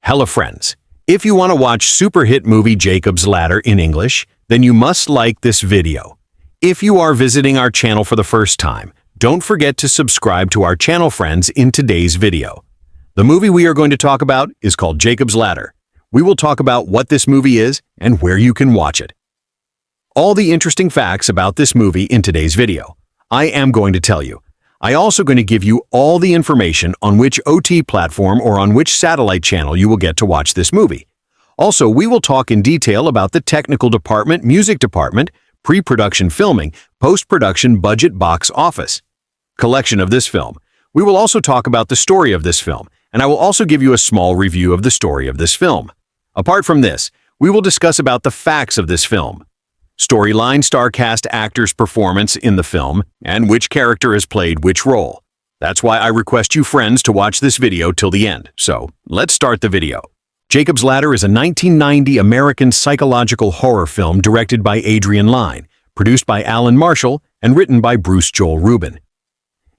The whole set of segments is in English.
Hello friends. If you want to watch super hit movie Jacob's Ladder in English, then you must like this video. If you are visiting our channel for the first time, don't forget to subscribe to our channel friends in today's video. The movie we are going to talk about is called Jacob's Ladder. We will talk about what this movie is and where you can watch it. All the interesting facts about this movie in today's video. I am going to tell you. I also going to give you all the information on which OT platform or on which satellite channel you will get to watch this movie. Also, we will talk in detail about the technical department, music department, pre-production filming, post-production budget box office collection of this film. We will also talk about the story of this film, and I will also give you a small review of the story of this film. Apart from this, we will discuss about the facts of this film. Storyline, star cast, actors' performance in the film, and which character has played which role. That's why I request you friends to watch this video till the end. So, let's start the video. Jacob's Ladder is a 1990 American psychological horror film directed by Adrian Lyne, produced by Alan Marshall, and written by Bruce Joel Rubin.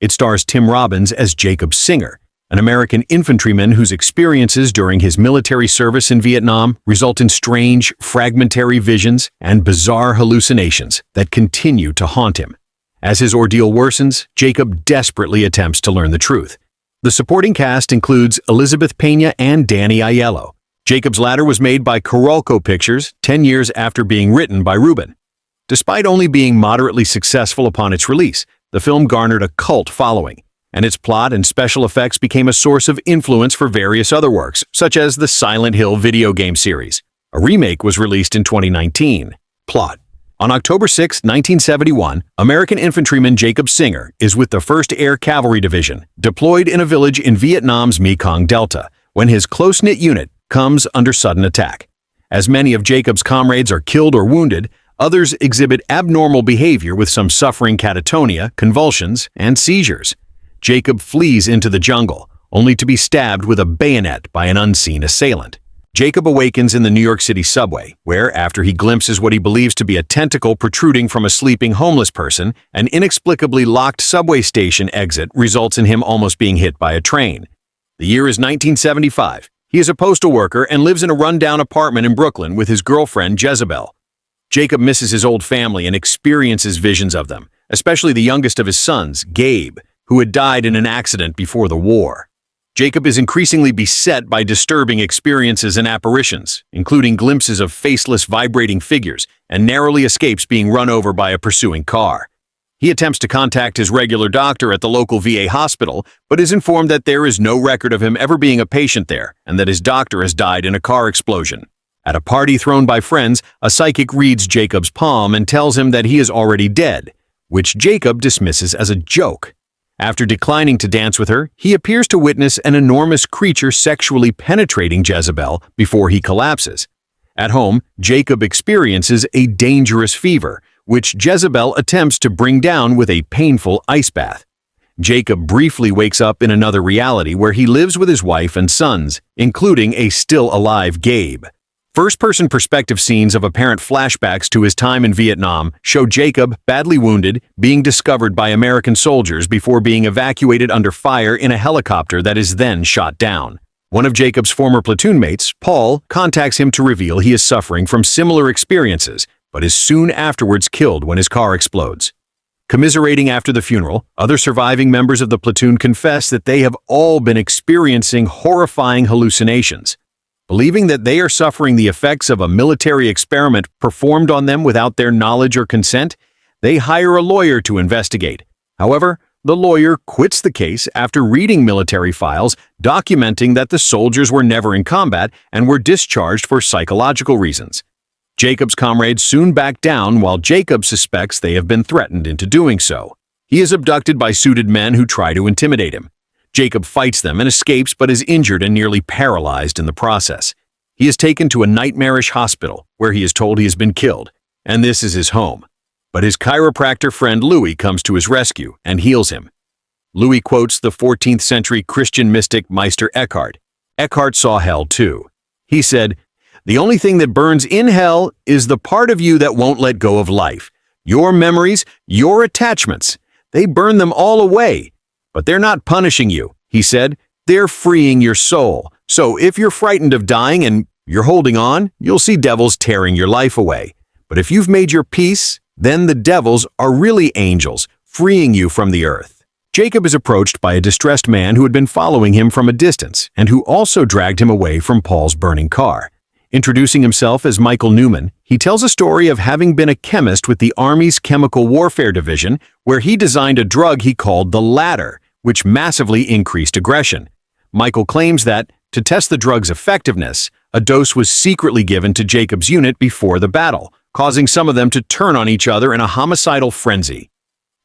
It stars Tim Robbins as Jacob Singer, an American infantryman whose experiences during his military service in Vietnam result in strange, fragmentary visions and bizarre hallucinations that continue to haunt him. As his ordeal worsens, Jacob desperately attempts to learn the truth. The supporting cast includes Elizabeth Pena and Danny Aiello. Jacob's Ladder was made by Coralco Pictures 10 years after being written by Rubin. Despite only being moderately successful upon its release, the film garnered a cult following, and its plot and special effects became a source of influence for various other works, such as the Silent Hill video game series. A remake was released in 2019. Plot. On October 6, 1971, American infantryman Jacob Singer is with the 1st Air Cavalry Division, deployed in a village in Vietnam's Mekong Delta, when his close-knit unit comes under sudden attack. As many of Jacob's comrades are killed or wounded, others exhibit abnormal behavior with some suffering catatonia, convulsions, and seizures. Jacob flees into the jungle, only to be stabbed with a bayonet by an unseen assailant. Jacob awakens in the New York City subway, where, after he glimpses what he believes to be a tentacle protruding from a sleeping homeless person, an inexplicably locked subway station exit results in him almost being hit by a train. The year is 1975. He is a postal worker and lives in a rundown apartment in Brooklyn with his girlfriend, Jezebel. Jacob misses his old family and experiences visions of them, especially the youngest of his sons, Gabe, who had died in an accident before the war. Jacob is increasingly beset by disturbing experiences and apparitions, including glimpses of faceless vibrating figures, and narrowly escapes being run over by a pursuing car. He attempts to contact his regular doctor at the local VA hospital, but is informed that there is no record of him ever being a patient there, and that his doctor has died in a car explosion. At a party thrown by friends, a psychic reads Jacob's palm and tells him that he is already dead, which Jacob dismisses as a joke. After declining to dance with her, he appears to witness an enormous creature sexually penetrating Jezebel before he collapses. At home, Jacob experiences a dangerous fever, which Jezebel attempts to bring down with a painful ice bath. Jacob briefly wakes up in another reality where he lives with his wife and sons, including a still-alive Gabe. First-person perspective scenes of apparent flashbacks to his time in Vietnam show Jacob, badly wounded, being discovered by American soldiers before being evacuated under fire in a helicopter that is then shot down. One of Jacob's former platoon mates, Paul, contacts him to reveal he is suffering from similar experiences, but is soon afterwards killed when his car explodes. Commiserating after the funeral, other surviving members of the platoon confess that they have all been experiencing horrifying hallucinations. Believing that they are suffering the effects of a military experiment performed on them without their knowledge or consent, they hire a lawyer to investigate. However, the lawyer quits the case after reading military files documenting that the soldiers were never in combat and were discharged for psychological reasons. Jacob's comrades soon back down while Jacob suspects they have been threatened into doing so. He is abducted by suited men who try to intimidate him. Jacob fights them and escapes but is injured and nearly paralyzed in the process. He is taken to a nightmarish hospital where he is told he has been killed, and this is his home. But his chiropractor friend Louis comes to his rescue and heals him. Louis quotes the 14th century Christian mystic Meister Eckhart. Eckhart saw hell too. He said, "The only thing that burns in hell is the part of you that won't let go of life. Your memories, your attachments. They burn them all away. But they're not punishing you," he said. "They're freeing your soul, So if you're frightened of dying and you're holding on, you'll see devils tearing your life away. But if you've made your peace, then the devils are really angels, freeing you from the earth. Jacob is approached by a distressed man who had been following him from a distance and who also dragged him away from Paul's burning car. Introducing himself as Michael Newman, he tells a story of having been a chemist with the Army's Chemical Warfare Division, where he designed a drug he called the ladder, which massively increased aggression. Michael claims that, to test the drug's effectiveness, a dose was secretly given to Jacob's unit before the battle, causing some of them to turn on each other in a homicidal frenzy.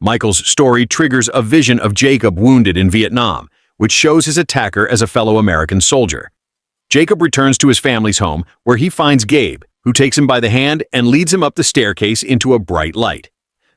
Michael's story triggers a vision of Jacob wounded in Vietnam, which shows his attacker as a fellow American soldier. Jacob returns to his family's home, where he finds Gabe, who takes him by the hand and leads him up the staircase into a bright light.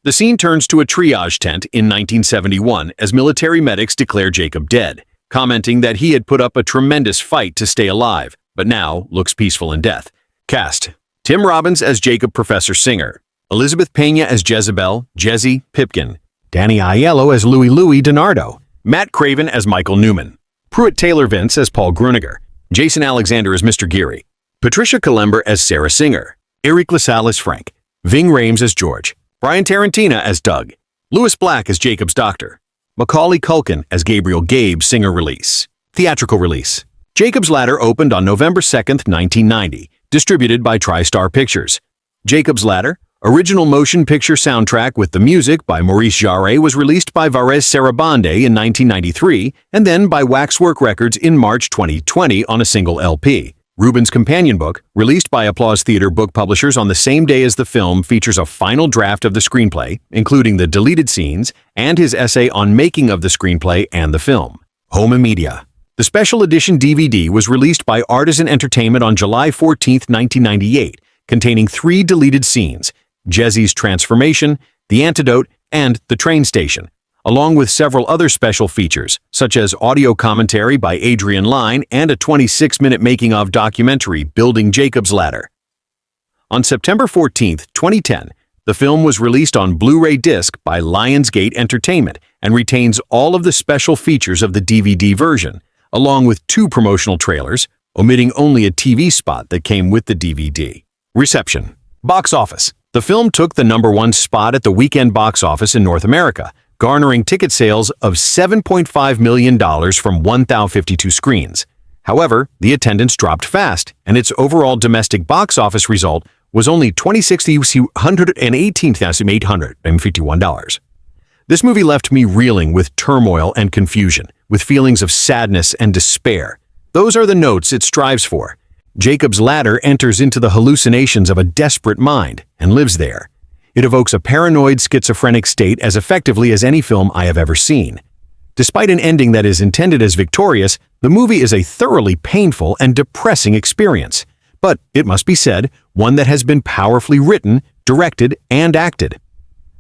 The scene turns to a triage tent in 1971 as military medics declare Jacob dead, commenting that he had put up a tremendous fight to stay alive, but now looks peaceful in death. Cast: Tim Robbins as Jacob Professor Singer, Elizabeth Pena as Jezebel, Jezzy Pipkin, Danny Aiello as Louis DiNardo, Matt Craven as Michael Newman, Pruitt Taylor Vince as Paul Gruninger, Jason Alexander as Mr. Geary, Patricia Kalember as Sarah Singer, Eric LaSalle as Frank, Ving Rhames as George, Brian Tarantina as Doug, Louis Black as Jacob's doctor, Macaulay Culkin as Gabriel Gabe. Singer release. Theatrical release. Jacob's Ladder opened on November 2, 1990, distributed by TriStar Pictures. Jacob's Ladder, original motion picture soundtrack with the music by Maurice Jarre, was released by Vares Sarabande in 1993 and then by Waxwork Records in March 2020 on a single LP. Rubens' companion book, released by Applause Theater Book Publishers on the same day as the film, features a final draft of the screenplay, including the deleted scenes, and his essay on making of the screenplay and the film. Home and Media. The special edition DVD was released by Artisan Entertainment on July 14, 1998, containing 3 deleted scenes: Jezzy's transformation, the antidote, and the train station, along with several other special features, such as audio commentary by Adrian Lyne and a 26-minute making-of documentary, Building Jacob's Ladder. On September 14, 2010, the film was released on Blu-ray disc by Lionsgate Entertainment and retains all of the special features of the DVD version, along with 2 promotional trailers, omitting only a TV spot that came with the DVD. Reception. Box office. The film took the #1 spot at the weekend box office in North America, garnering ticket sales of $7.5 million from 1,052 screens. However, the attendance dropped fast, and its overall domestic box office result was only $118,851. This movie left me reeling with turmoil and confusion, with feelings of sadness and despair. Those are the notes it strives for. Jacob's Ladder enters into the hallucinations of a desperate mind and lives there. It evokes a paranoid, schizophrenic state as effectively as any film I have ever seen. Despite an ending that is intended as victorious, the movie is a thoroughly painful and depressing experience. But, it must be said, one that has been powerfully written, directed, and acted.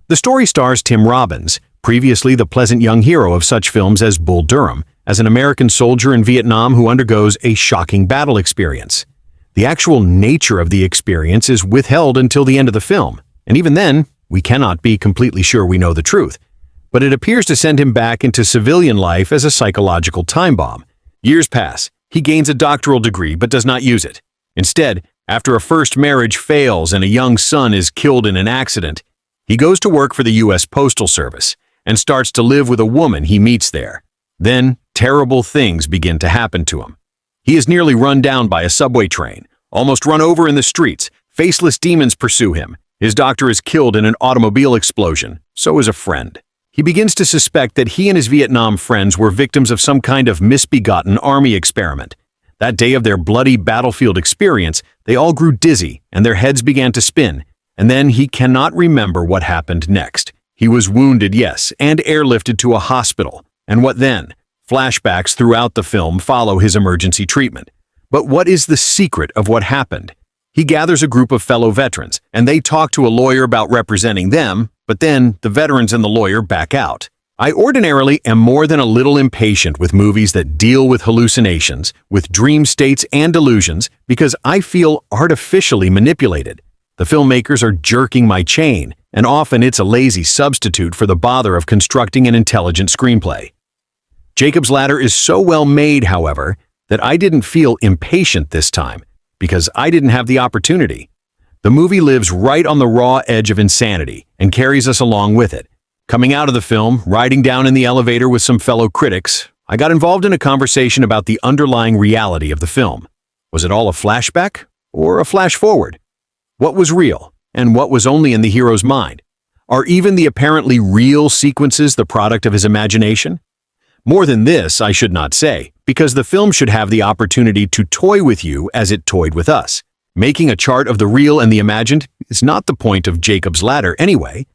The story stars Tim Robbins, previously the pleasant young hero of such films as Bull Durham, as an American soldier in Vietnam who undergoes a shocking battle experience. The actual nature of the experience is withheld until the end of the film, and even then, we cannot be completely sure we know the truth. But it appears to send him back into civilian life as a psychological time bomb. Years pass. He gains a doctoral degree but does not use it. Instead, after a first marriage fails and a young son is killed in an accident, he goes to work for the U.S. Postal Service and starts to live with a woman he meets there. Then, terrible things begin to happen to him. He is nearly run down by a subway train, almost run over in the streets. Faceless demons pursue him. His doctor is killed in an automobile explosion. So is a friend. He begins to suspect that he and his Vietnam friends were victims of some kind of misbegotten army experiment. That day of their bloody battlefield experience, they all grew dizzy and their heads began to spin. And then he cannot remember what happened next. He was wounded, yes, and airlifted to a hospital. And what then? Flashbacks throughout the film follow his emergency treatment. But what is the secret of what happened? He gathers a group of fellow veterans, and they talk to a lawyer about representing them, but then the veterans and the lawyer back out. I ordinarily am more than a little impatient with movies that deal with hallucinations, with dream states and delusions, because I feel artificially manipulated. The filmmakers are jerking my chain, and often it's a lazy substitute for the bother of constructing an intelligent screenplay. Jacob's Ladder is so well made, however, that I didn't feel impatient this time, because I didn't have the opportunity. The movie lives right on the raw edge of insanity and carries us along with it. Coming out of the film, riding down in the elevator with some fellow critics, I got involved in a conversation about the underlying reality of the film. Was it all a flashback or a flash forward? What was real and what was only in the hero's mind? Are even the apparently real sequences the product of his imagination? More than this, I should not say, because the film should have the opportunity to toy with you as it toyed with us. Making a chart of the real and the imagined is not the point of Jacob's Ladder anyway.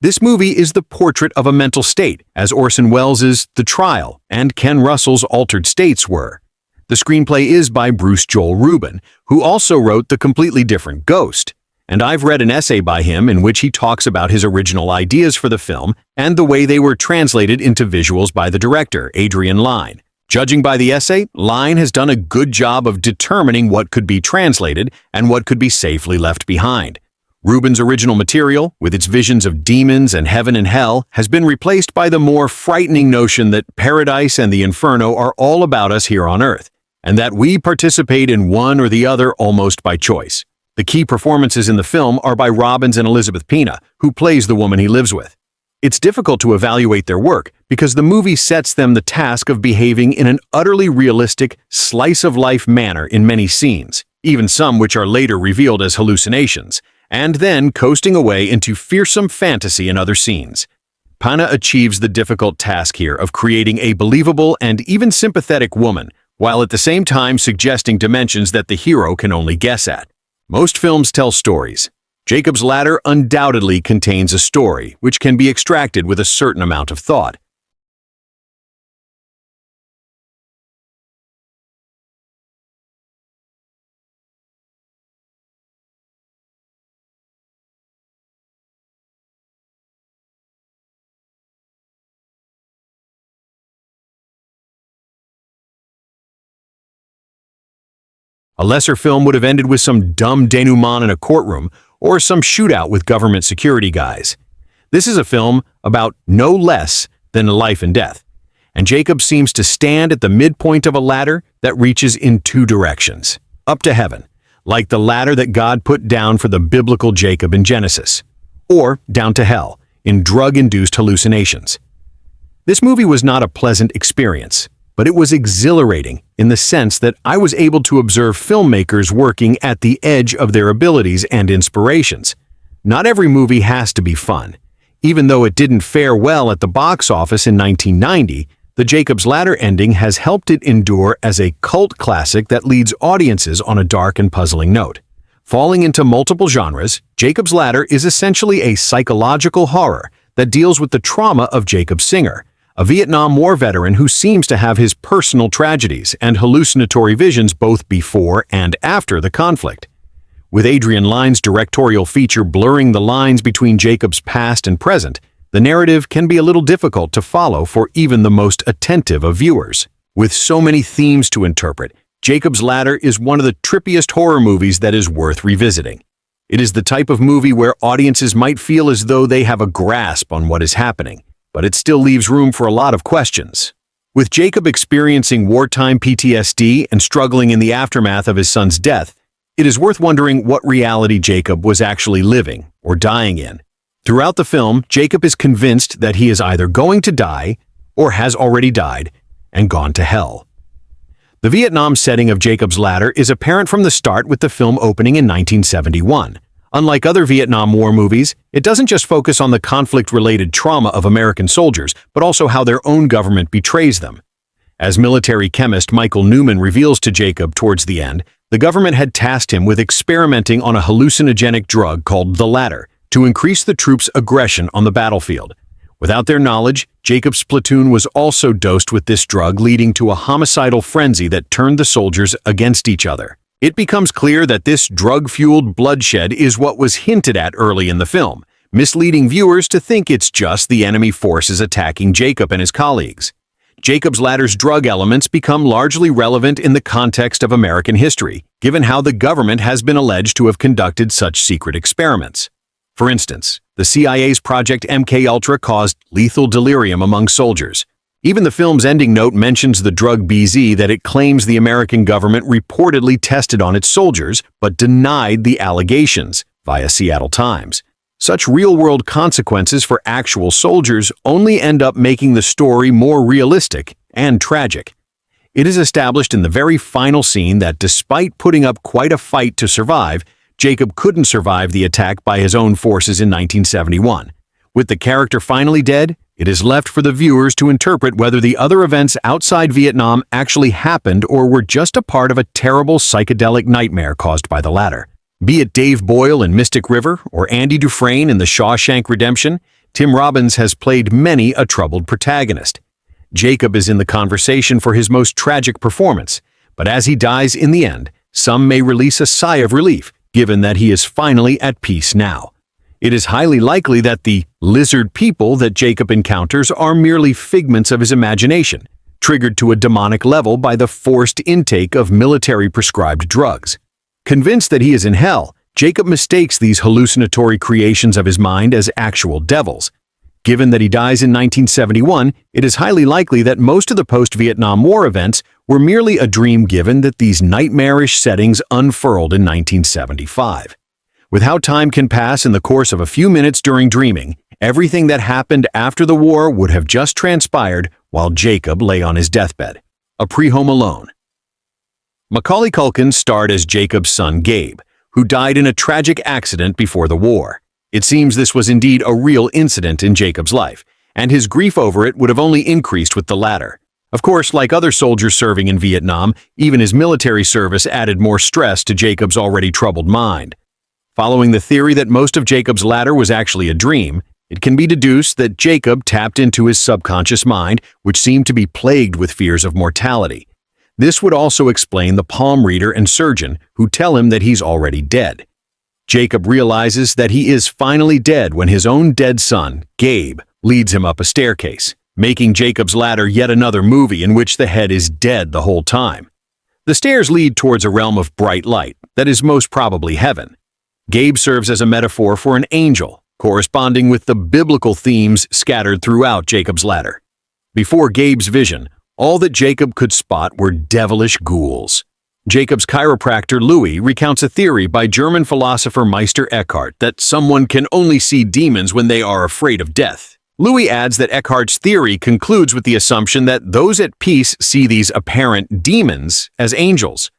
This movie is the portrait of a mental state, as Orson Welles' The Trial and Ken Russell's Altered States were. The screenplay is by Bruce Joel Rubin, who also wrote the completely different Ghost. And I've read an essay by him in which he talks about his original ideas for the film and the way they were translated into visuals by the director, Adrian Lyne. Judging by the essay, Lyne has done a good job of determining what could be translated and what could be safely left behind. Rubin's original material, with its visions of demons and heaven and hell, has been replaced by the more frightening notion that paradise and the inferno are all about us here on Earth, and that we participate in one or the other almost by choice. The key performances in the film are by Robbins and Elizabeth Pena, who plays the woman he lives with. It's difficult to evaluate their work because the movie sets them the task of behaving in an utterly realistic, slice-of-life manner in many scenes, even some which are later revealed as hallucinations, and then coasting away into fearsome fantasy in other scenes. Pena achieves the difficult task here of creating a believable and even sympathetic woman, while at the same time suggesting dimensions that the hero can only guess at. Most films tell stories. Jacob's Ladder undoubtedly contains a story which can be extracted with a certain amount of thought. A lesser film would have ended with some dumb denouement in a courtroom or some shootout with government security guys. This is a film about no less than life and death, and Jacob seems to stand at the midpoint of a ladder that reaches in two directions, up to heaven, like the ladder that God put down for the biblical Jacob in Genesis, or down to hell, in drug-induced hallucinations. This movie was not a pleasant experience, but it was exhilarating in the sense that I was able to observe filmmakers working at the edge of their abilities and inspirations. Not every movie has to be fun. Even though it didn't fare well at the box office in 1990, the Jacob's Ladder ending has helped it endure as a cult classic that leads audiences on a dark and puzzling note. Falling into multiple genres, Jacob's Ladder is essentially a psychological horror that deals with the trauma of Jacob Singer, a Vietnam War veteran who seems to have his personal tragedies and hallucinatory visions both before and after the conflict. With Adrian Lyne's directorial feature blurring the lines between Jacob's past and present, the narrative can be a little difficult to follow for even the most attentive of viewers. With so many themes to interpret, Jacob's Ladder is one of the trippiest horror movies that is worth revisiting. It is the type of movie where audiences might feel as though they have a grasp on what is happening, but it still leaves room for a lot of questions. With Jacob experiencing wartime PTSD and struggling in the aftermath of his son's death, it is worth wondering what reality Jacob was actually living or dying in. Throughout the film, Jacob is convinced that he is either going to die or has already died and gone to hell. The Vietnam setting of Jacob's Ladder is apparent from the start with the film opening in 1971. Unlike other Vietnam War movies, it doesn't just focus on the conflict-related trauma of American soldiers, but also how their own government betrays them. As military chemist Michael Newman reveals to Jacob towards the end, the government had tasked him with experimenting on a hallucinogenic drug called the Ladder to increase the troops' aggression on the battlefield. Without their knowledge, Jacob's platoon was also dosed with this drug, leading to a homicidal frenzy that turned the soldiers against each other. It becomes clear that this drug-fueled bloodshed is what was hinted at early in the film, misleading viewers to think it's just the enemy forces attacking Jacob and his colleagues. Jacob's Ladder's drug elements become largely relevant in the context of American history, given how the government has been alleged to have conducted such secret experiments. For instance, the CIA's Project MKUltra caused lethal delirium among soldiers, Even the film's ending note mentions the drug BZ that it claims the American government reportedly tested on its soldiers, but denied the allegations, via Seattle Times. Such real-world consequences for actual soldiers only end up making the story more realistic and tragic. It is established in the very final scene that despite putting up quite a fight to survive, Jacob couldn't survive the attack by his own forces in 1971. With the character finally dead, it is left for the viewers to interpret whether the other events outside Vietnam actually happened or were just a part of a terrible psychedelic nightmare caused by the latter. Be it Dave Boyle in Mystic River or Andy Dufresne in The Shawshank Redemption, Tim Robbins has played many a troubled protagonist. Jacob is in the conversation for his most tragic performance, but as he dies in the end, some may release a sigh of relief, given that he is finally at peace now. It is highly likely that the lizard people that Jacob encounters are merely figments of his imagination, triggered to a demonic level by the forced intake of military-prescribed drugs. Convinced that he is in hell, Jacob mistakes these hallucinatory creations of his mind as actual devils. Given that he dies in 1971, it is highly likely that most of the post-Vietnam War events were merely a dream given that these nightmarish settings unfurled in 1975. With how time can pass in the course of a few minutes during dreaming, everything that happened after the war would have just transpired while Jacob lay on his deathbed. A pre-Home Alone. Macaulay Culkin starred as Jacob's son Gabe, who died in a tragic accident before the war. It seems this was indeed a real incident in Jacob's life, and his grief over it would have only increased with the latter. Of course, like other soldiers serving in Vietnam, even his military service added more stress to Jacob's already troubled mind. Following the theory that most of Jacob's ladder was actually a dream, it can be deduced that Jacob tapped into his subconscious mind, which seemed to be plagued with fears of mortality. This would also explain the palm reader and surgeon who tell him that he's already dead. Jacob realizes that he is finally dead when his own dead son, Gabe, leads him up a staircase, making Jacob's ladder yet another movie in which the head is dead the whole time. The stairs lead towards a realm of bright light that is most probably heaven. Gabe serves as a metaphor for an angel, corresponding with the biblical themes scattered throughout Jacob's ladder. Before Gabe's vision, all that Jacob could spot were devilish ghouls. Jacob's chiropractor Louis recounts a theory by German philosopher Meister Eckhart that someone can only see demons when they are afraid of death. Louis adds that Eckhart's theory concludes with the assumption that those at peace see these apparent demons as angels.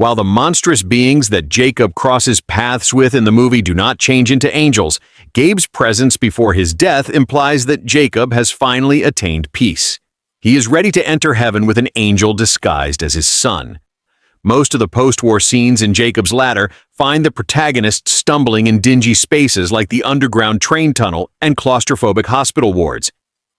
While the monstrous beings that Jacob crosses paths with in the movie do not change into angels, Gabe's presence before his death implies that Jacob has finally attained peace. He is ready to enter heaven with an angel disguised as his son. Most of the post-war scenes in Jacob's Ladder find the protagonist stumbling in dingy spaces like the underground train tunnel and claustrophobic hospital wards.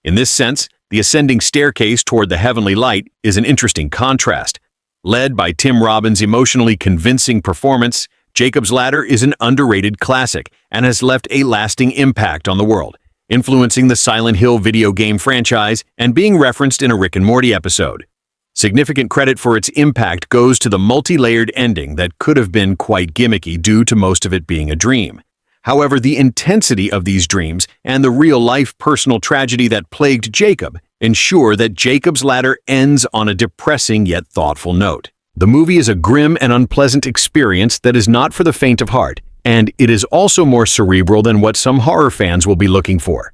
In this sense, the ascending staircase toward the heavenly light is an interesting contrast. Led by Tim Robbins' emotionally convincing performance, Jacob's Ladder is an underrated classic and has left a lasting impact on the world, influencing the Silent Hill video game franchise and being referenced in a Rick and Morty episode. Significant credit for its impact goes to the multi-layered ending that could have been quite gimmicky due to most of it being a dream. However, the intensity of these dreams and the real-life personal tragedy that plagued Jacob ensure that Jacob's Ladder ends on a depressing yet thoughtful note. The movie is a grim and unpleasant experience that is not for the faint of heart, and it is also more cerebral than what some horror fans will be looking for.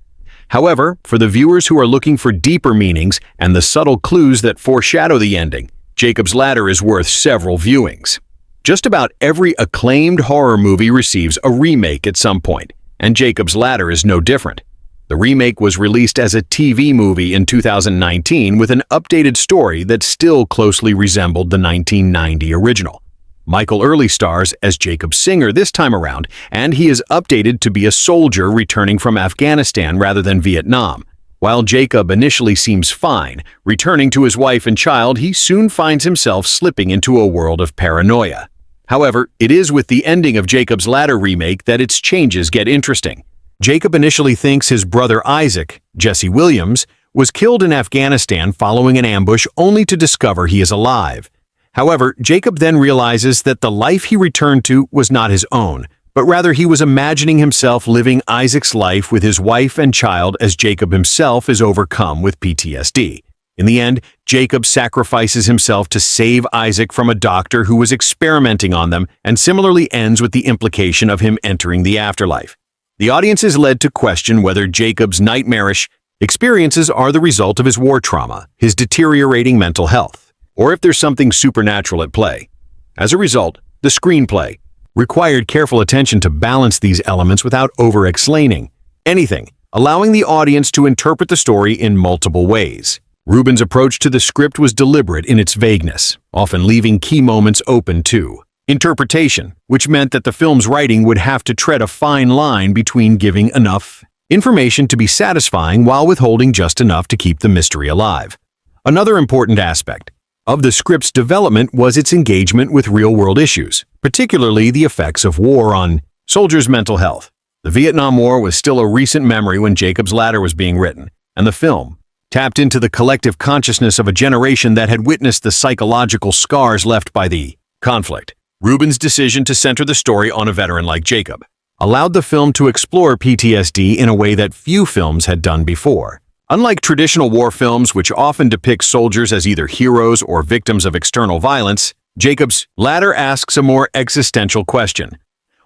However, for the viewers who are looking for deeper meanings and the subtle clues that foreshadow the ending, Jacob's Ladder is worth several viewings. Just about every acclaimed horror movie receives a remake at some point, and Jacob's Ladder is no different. The remake was released as a TV movie in 2019 with an updated story that still closely resembled the 1990 original. Michael Early stars as Jacob Singer this time around, and he is updated to be a soldier returning from Afghanistan rather than Vietnam. While Jacob initially seems fine, returning to his wife and child, he soon finds himself slipping into a world of paranoia. However, it is with the ending of Jacob's Ladder remake that its changes get interesting. Jacob initially thinks his brother Isaac, Jesse Williams, was killed in Afghanistan following an ambush only to discover he is alive. However, Jacob then realizes that the life he returned to was not his own, but rather he was imagining himself living Isaac's life with his wife and child as Jacob himself is overcome with PTSD. In the end, Jacob sacrifices himself to save Isaac from a doctor who was experimenting on them, and similarly ends with the implication of him entering the afterlife. The audience is led to question whether Jacob's nightmarish experiences are the result of his war trauma, his deteriorating mental health, or if there's something supernatural at play. As a result, the screenplay required careful attention to balance these elements without over-explaining anything, allowing the audience to interpret the story in multiple ways. Rubin's approach to the script was deliberate in its vagueness, often leaving key moments open to interpretation, which meant that the film's writing would have to tread a fine line between giving enough information to be satisfying while withholding just enough to keep the mystery alive. Another important aspect of the script's development was its engagement with real-world issues, particularly the effects of war on soldiers' mental health. The Vietnam War was still a recent memory when Jacob's Ladder was being written, and the film tapped into the collective consciousness of a generation that had witnessed the psychological scars left by the conflict. Rubin's decision to center the story on a veteran like Jacob allowed the film to explore PTSD in a way that few films had done before. Unlike traditional war films, which often depict soldiers as either heroes or victims of external violence, Jacob's Ladder asks a more existential question.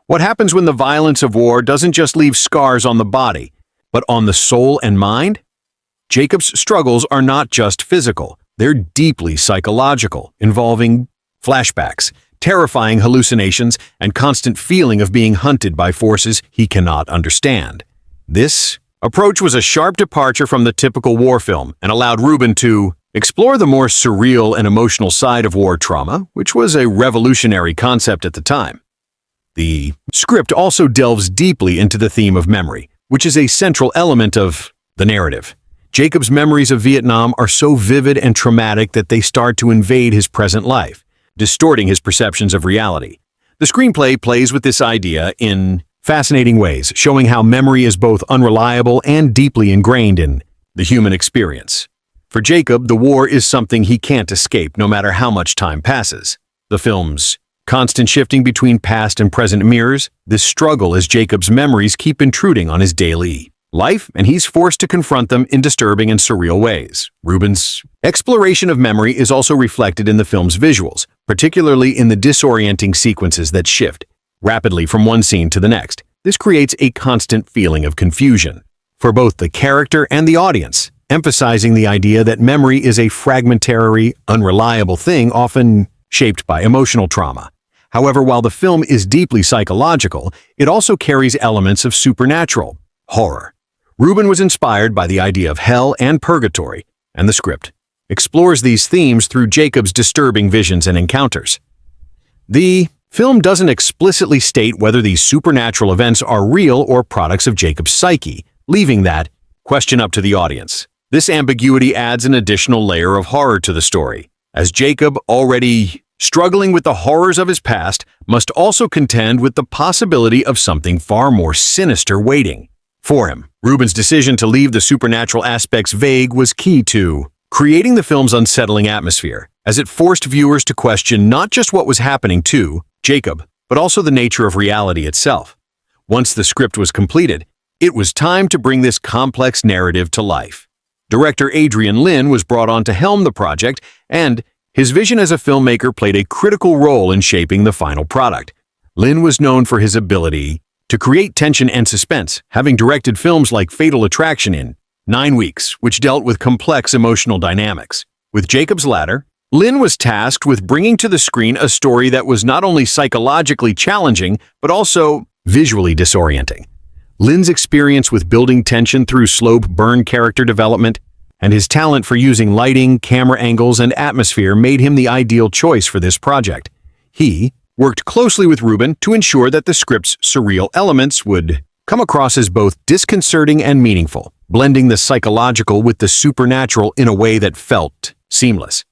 What happens when the violence of war doesn't just leave scars on the body, but on the soul and mind? Jacob's struggles are not just physical, they're deeply psychological, involving flashbacks, terrifying hallucinations, and constant feeling of being hunted by forces he cannot understand. This approach was a sharp departure from the typical war film and allowed Rubin to explore the more surreal and emotional side of war trauma, which was a revolutionary concept at the time. The script also delves deeply into the theme of memory, which is a central element of the narrative. Jacob's memories of Vietnam are so vivid and traumatic that they start to invade his present life, distorting his perceptions of reality. The screenplay plays with this idea in fascinating ways, showing how memory is both unreliable and deeply ingrained in the human experience. For Jacob, the war is something he can't escape no matter how much time passes. The film's constant shifting between past and present mirrors this struggle as Jacob's memories keep intruding on his daily life, and he's forced to confront them in disturbing and surreal ways. Rubin's exploration of memory is also reflected in the film's visuals, particularly in the disorienting sequences that shift rapidly from one scene to the next. This creates a constant feeling of confusion for both the character and the audience, emphasizing the idea that memory is a fragmentary, unreliable thing often shaped by emotional trauma. However, while the film is deeply psychological, it also carries elements of supernatural horror. Rubin was inspired by the idea of hell and purgatory, and the script explores these themes through Jacob's disturbing visions and encounters. The film doesn't explicitly state whether these supernatural events are real or products of Jacob's psyche, leaving that question up to the audience. This ambiguity adds an additional layer of horror to the story, as Jacob, already struggling with the horrors of his past, must also contend with the possibility of something far more sinister waiting for him. Rubin's decision to leave the supernatural aspects vague was key to creating the film's unsettling atmosphere, as it forced viewers to question not just what was happening to Jacob, but also the nature of reality itself. Once the script was completed, it was time to bring this complex narrative to life. Director Adrian Lyne was brought on to helm the project, and his vision as a filmmaker played a critical role in shaping the final product. Lyne was known for his ability to create tension and suspense, having directed films like Fatal Attraction in 9 weeks, which dealt with complex emotional dynamics. With Jacob's Ladder, Lyne was tasked with bringing to the screen a story that was not only psychologically challenging, but also visually disorienting. Lyne's experience with building tension through slow burn character development and his talent for using lighting, camera angles, and atmosphere made him the ideal choice for this project. He worked closely with Rubin to ensure that the script's surreal elements would come across as both disconcerting and meaningful, blending the psychological with the supernatural in a way that felt seamless.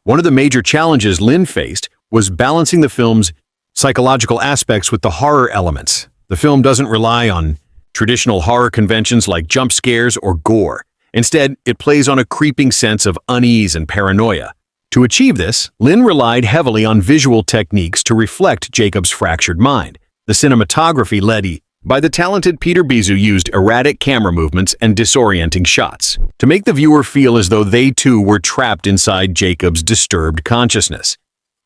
One of the major challenges Lyne faced was balancing the film's psychological aspects with the horror elements. The film doesn't rely on traditional horror conventions like jump scares or gore. Instead, it plays on a creeping sense of unease and paranoia. To achieve this, Lyne relied heavily on visual techniques to reflect Jacob's fractured mind. The cinematography led by the talented Peter Bizu used erratic camera movements and disorienting shots to make the viewer feel as though they too were trapped inside Jacob's disturbed consciousness.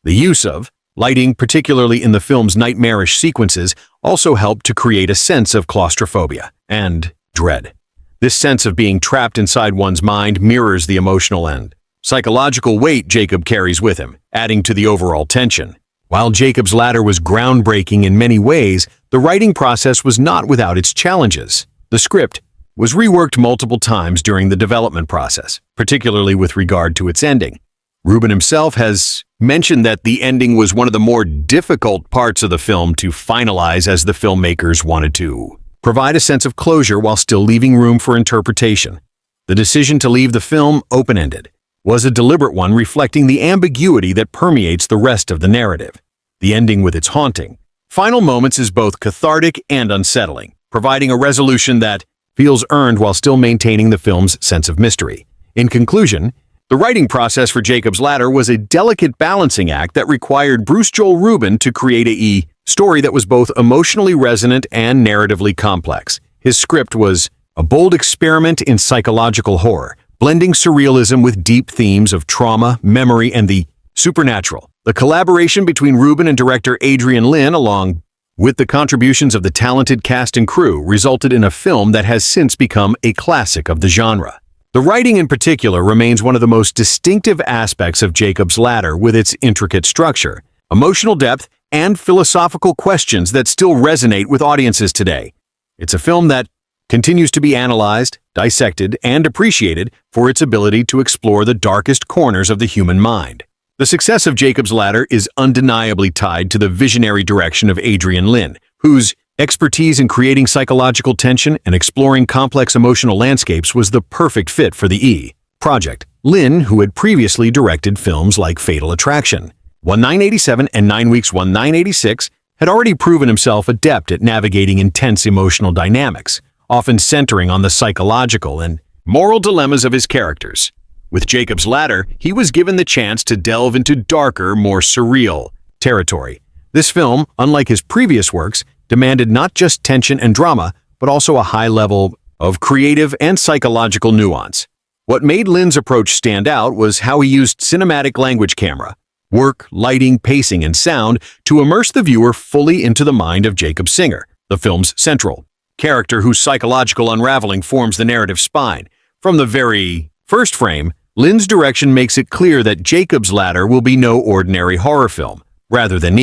The use of lighting, particularly in the film's nightmarish sequences, also helped to create a sense of claustrophobia and dread. This sense of being trapped inside one's mind mirrors the emotional and psychological weight Jacob carries with him, adding to the overall tension. While Jacob's Ladder was groundbreaking in many ways, the writing process was not without its challenges. The script was reworked multiple times during the development process, particularly with regard to its ending. Rubin himself has mentioned that the ending was one of the more difficult parts of the film to finalize, as the filmmakers wanted to provide a sense of closure while still leaving room for interpretation. The decision to leave the film open-ended was a deliberate one, reflecting the ambiguity that permeates the rest of the narrative. The ending, with its haunting final moments, is both cathartic and unsettling, providing a resolution that feels earned while still maintaining the film's sense of mystery. In conclusion, the writing process for Jacob's Ladder was a delicate balancing act that required Bruce Joel Rubin to create a story that was both emotionally resonant and narratively complex. His script was a bold experiment in psychological horror, blending surrealism with deep themes of trauma, memory, and the supernatural. The collaboration between Rubin and director Adrian Lyne, along with the contributions of the talented cast and crew, resulted in a film that has since become a classic of the genre. The writing in particular remains one of the most distinctive aspects of Jacob's Ladder, with its intricate structure, emotional depth, and philosophical questions that still resonate with audiences today. It's a film that continues to be analyzed, dissected, and appreciated for its ability to explore the darkest corners of the human mind. The success of Jacob's Ladder is undeniably tied to the visionary direction of Adrian Lyne, whose expertise in creating psychological tension and exploring complex emotional landscapes was the perfect fit for the project. Lyne, who had previously directed films like Fatal Attraction, 1987 and 9 Weeks 1986, had already proven himself adept at navigating intense emotional dynamics, often centering on the psychological and moral dilemmas of his characters. With Jacob's Ladder, he was given the chance to delve into darker, more surreal territory. This film, unlike his previous works, demanded not just tension and drama, but also a high level of creative and psychological nuance. What made Lyne's approach stand out was how he used cinematic language, camera work, lighting, pacing, and sound to immerse the viewer fully into the mind of Jacob Singer, the film's central character whose psychological unraveling forms the narrative spine. From the very first frame, Lyne's direction makes it clear that Jacob's Ladder will be no ordinary horror film. Rather than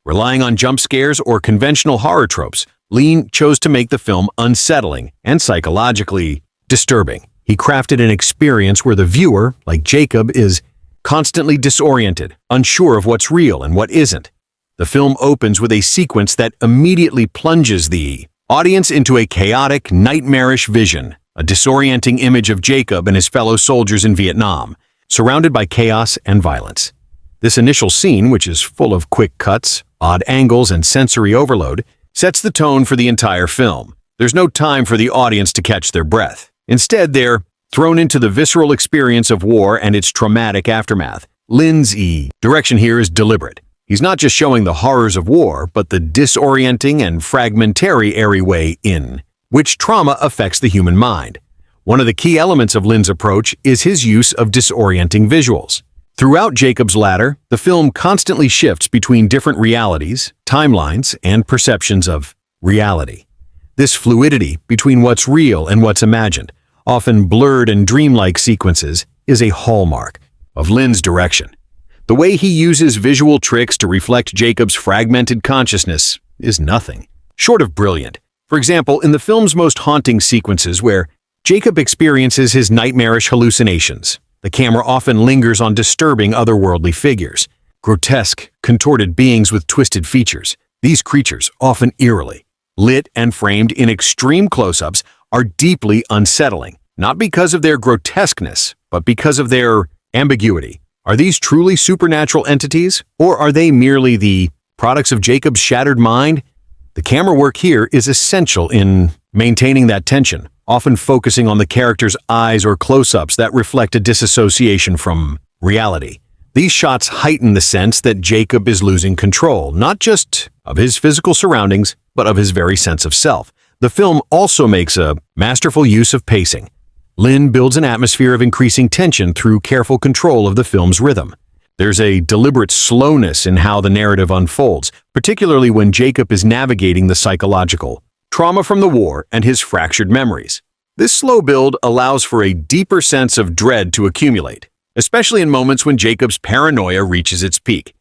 relying on jump scares or conventional horror tropes, Lyne chose to make the film unsettling and psychologically disturbing. He crafted an experience where the viewer, like Jacob, is constantly disoriented, unsure of what's real and what isn't. The film opens with a sequence that immediately plunges the audience into a chaotic, nightmarish vision, a disorienting image of Jacob and his fellow soldiers in Vietnam, surrounded by chaos and violence. This initial scene, which is full of quick cuts, odd angles, and sensory overload, sets the tone for the entire film. There's no time for the audience to catch their breath. Instead, they're thrown into the visceral experience of war and its traumatic aftermath. Lyne's direction here is deliberate. He's not just showing the horrors of war, but the disorienting and fragmentary way in which trauma affects the human mind. One of the key elements of Lyne's approach is his use of disorienting visuals. Throughout Jacob's Ladder, the film constantly shifts between different realities, timelines, and perceptions of reality. This fluidity between what's real and what's imagined, often blurred and dreamlike sequences, is a hallmark of Lyne's direction. The way he uses visual tricks to reflect Jacob's fragmented consciousness is nothing short of brilliant. For example, in the film's most haunting sequences where Jacob experiences his nightmarish hallucinations, the camera often lingers on disturbing otherworldly figures, grotesque, contorted beings with twisted features. These creatures, often eerily lit and framed in extreme close-ups, are deeply unsettling, not because of their grotesqueness, but because of their ambiguity. Are these truly supernatural entities, or are they merely the products of Jacob's shattered mind? The camera work here is essential in maintaining that tension, often focusing on the character's eyes or close-ups that reflect a disassociation from reality. These shots heighten the sense that Jacob is losing control, not just of his physical surroundings, but of his very sense of self. The film also makes a masterful use of pacing. Lin builds an atmosphere of increasing tension through careful control of the film's rhythm. There's a deliberate slowness in how the narrative unfolds, particularly when Jacob is navigating the psychological trauma from the war and his fractured memories. This slow build allows for a deeper sense of dread to accumulate, especially in moments when Jacob's paranoia reaches its peak.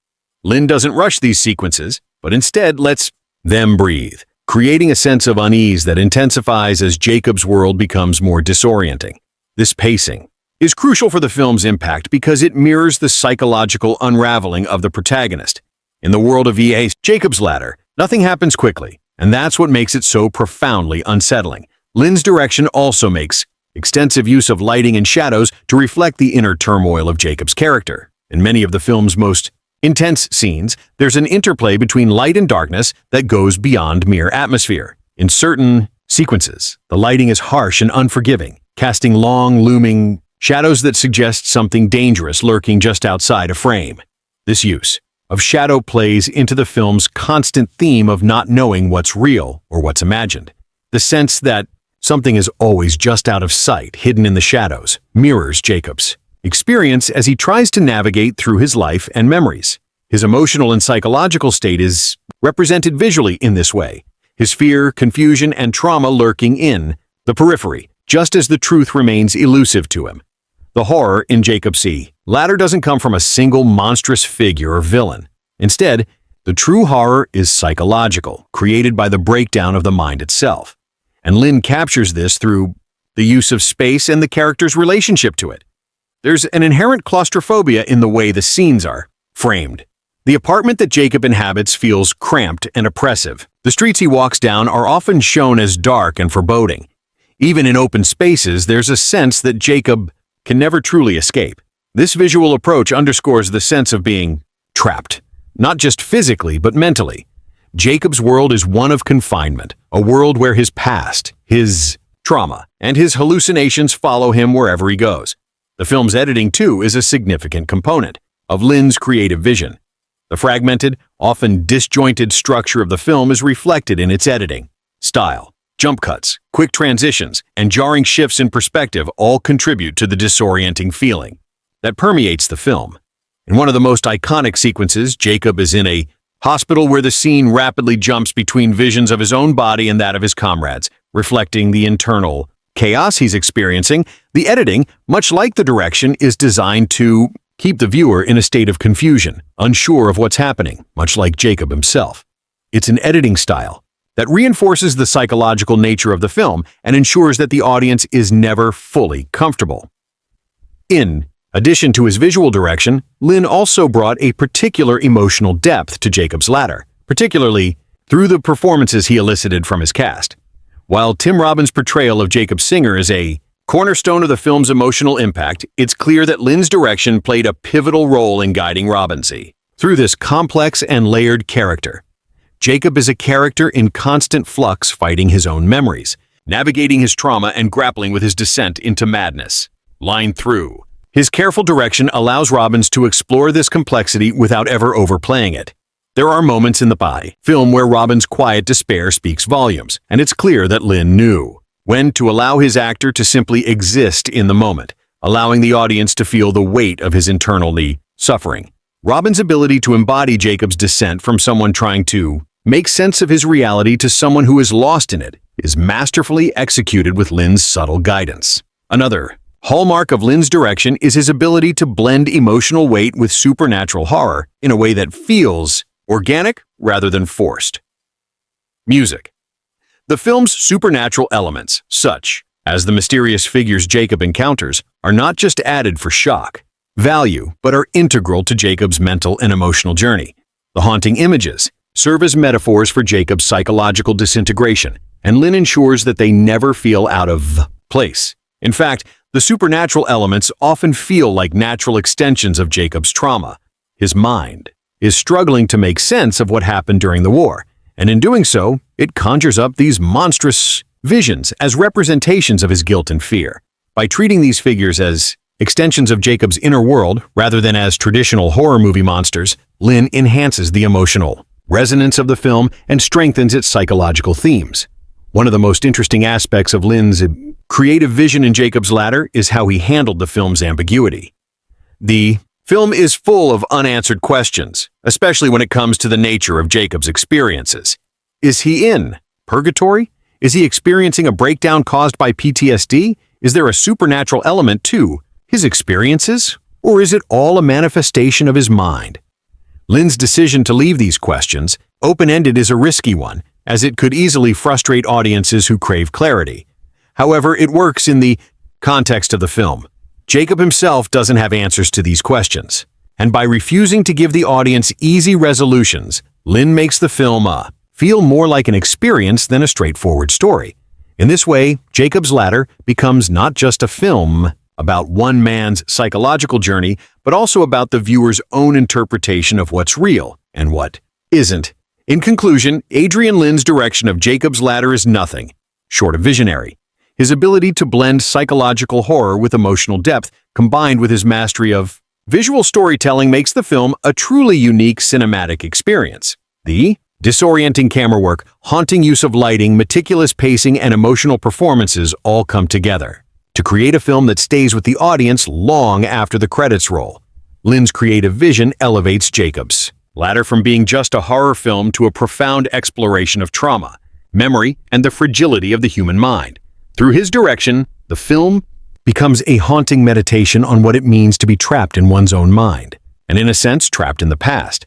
Lin doesn't rush these sequences, but instead lets them breathe, creating a sense of unease that intensifies as Jacob's world becomes more disorienting. This pacing is crucial for the film's impact because it mirrors the psychological unraveling of the protagonist. In the world of EA's Jacob's Ladder, nothing happens quickly, and that's what makes it so profoundly unsettling. Lin's direction also makes extensive use of lighting and shadows to reflect the inner turmoil of Jacob's character. In many of the film's most intense scenes, there's an interplay between light and darkness that goes beyond mere atmosphere. In certain sequences, the lighting is harsh and unforgiving, casting long, looming shadows that suggest something dangerous lurking just outside a frame. This use of shadow plays into the film's constant theme of not knowing what's real or what's imagined. The sense that something is always just out of sight, hidden in the shadows, mirrors Jacob's experience as he tries to navigate through his life and memories. His emotional and psychological state is represented visually in this way, his fear, confusion, and trauma lurking in the periphery, just as the truth remains elusive to him. The horror in Jacob's Ladder doesn't come from a single monstrous figure or villain. Instead, the true horror is psychological, created by the breakdown of the mind itself. And Lin captures this through the use of space and the character's relationship to it. There's an inherent claustrophobia in the way the scenes are framed. The apartment that Jacob inhabits feels cramped and oppressive. The streets he walks down are often shown as dark and foreboding. Even in open spaces, there's a sense that Jacob can never truly escape. This visual approach underscores the sense of being trapped, not just physically, but mentally. Jacob's world is one of confinement, a world where his past, his trauma, and his hallucinations follow him wherever he goes. The film's editing, too, is a significant component of Lin's creative vision. The fragmented, often disjointed structure of the film is reflected in its editing. Style, jump cuts, quick transitions, and jarring shifts in perspective all contribute to the disorienting feeling that permeates the film. In one of the most iconic sequences, Jacob is in a hospital where the scene rapidly jumps between visions of his own body and that of his comrades, reflecting the internal chaos he's experiencing. The editing, much like the direction, is designed to keep the viewer in a state of confusion, unsure of what's happening, much like Jacob himself. It's an editing style that reinforces the psychological nature of the film and ensures that the audience is never fully comfortable. In addition to his visual direction, Lin also brought a particular emotional depth to Jacob's Ladder, particularly through the performances he elicited from his cast. While Tim Robbins' portrayal of Jacob Singer is a cornerstone of the film's emotional impact, it's clear that Lin's direction played a pivotal role in guiding Robbins through this complex and layered character. Jacob is a character in constant flux, fighting his own memories, navigating his trauma, and grappling with his descent into madness. Line through. His careful direction allows Robbins to explore this complexity without ever overplaying it. There are moments in the film where Robbins' quiet despair speaks volumes, and it's clear that Lin knew when to allow his actor to simply exist in the moment, allowing the audience to feel the weight of his internal suffering. Robbins' ability to embody Jacob's descent from someone trying to make sense of his reality to someone who is lost in it is masterfully executed with Lin's subtle guidance. Another hallmark of Lin's direction is his ability to blend emotional weight with supernatural horror in a way that feels organic rather than forced. Music. The film's supernatural elements, such as the mysterious figures Jacob encounters, are not just added for shock value, but are integral to Jacob's mental and emotional journey. The haunting images serve as metaphors for Jacob's psychological disintegration, and Lin ensures that they never feel out of place. In fact, the supernatural elements often feel like natural extensions of Jacob's trauma. His mind is struggling to make sense of what happened during the war, and in doing so, it conjures up these monstrous visions as representations of his guilt and fear. By treating these figures as extensions of Jacob's inner world rather than as traditional horror movie monsters, Lin enhances the emotional resonance of the film and strengthens its psychological themes. One of the most interesting aspects of Lynn's creative vision in Jacob's Ladder is how he handled the film's ambiguity. The film is full of unanswered questions, especially when it comes to the nature of Jacob's experiences. Is he in purgatory? Is he experiencing a breakdown caused by PTSD? Is there a supernatural element to his experiences? Or is it all a manifestation of his mind? Lynn's decision to leave these questions open-ended is a risky one, as it could easily frustrate audiences who crave clarity. However, it works in the context of the film. Jacob himself doesn't have answers to these questions, and by refusing to give the audience easy resolutions, Lynn makes the film feel more like an experience than a straightforward story. In this way, Jacob's Ladder becomes not just a film about one man's psychological journey, but also about the viewer's own interpretation of what's real and what isn't. In conclusion, Adrian Lynn's direction of Jacob's Ladder is nothing short of visionary. His ability to blend psychological horror with emotional depth, combined with his mastery of visual storytelling, makes the film a truly unique cinematic experience. The disorienting camera work, haunting use of lighting, meticulous pacing, and emotional performances all come together to create a film that stays with the audience long after the credits roll. Lynn's creative vision elevates Jacob's Ladder from being just a horror film to a profound exploration of trauma, memory, and the fragility of the human mind. Through his direction, the film becomes a haunting meditation on what it means to be trapped in one's own mind, and in a sense, trapped in the past.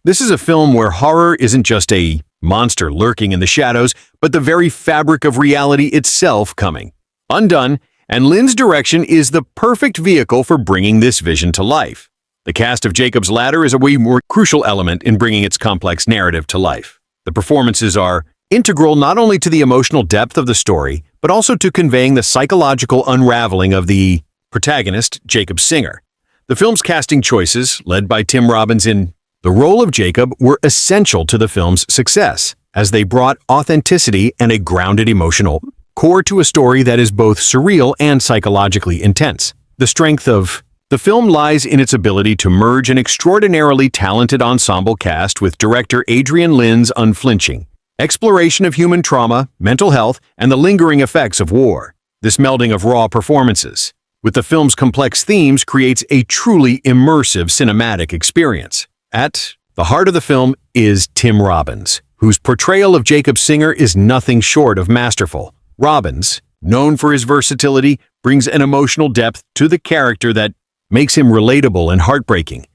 This is a film where horror isn't just a monster lurking in the shadows, but the very fabric of reality itself coming undone, and Lynn's direction is the perfect vehicle for bringing this vision to life. The cast of Jacob's Ladder is a way more crucial element in bringing its complex narrative to life. The performances are integral not only to the emotional depth of the story, but also to conveying the psychological unraveling of the protagonist, Jacob Singer. The film's casting choices, led by Tim Robbins in the role of Jacob, were essential to the film's success, as they brought authenticity and a grounded emotional core to a story that is both surreal and psychologically intense. The strength of the film lies in its ability to merge an extraordinarily talented ensemble cast with director Adrian Lynn's unflinching exploration of human trauma, mental health, and the lingering effects of war. This melding of raw performances with the film's complex themes creates a truly immersive cinematic experience. At the heart of the film is Tim Robbins, whose portrayal of Jacob Singer is nothing short of masterful. Robbins, known for his versatility, brings an emotional depth to the character that makes him relatable and heartbreaking.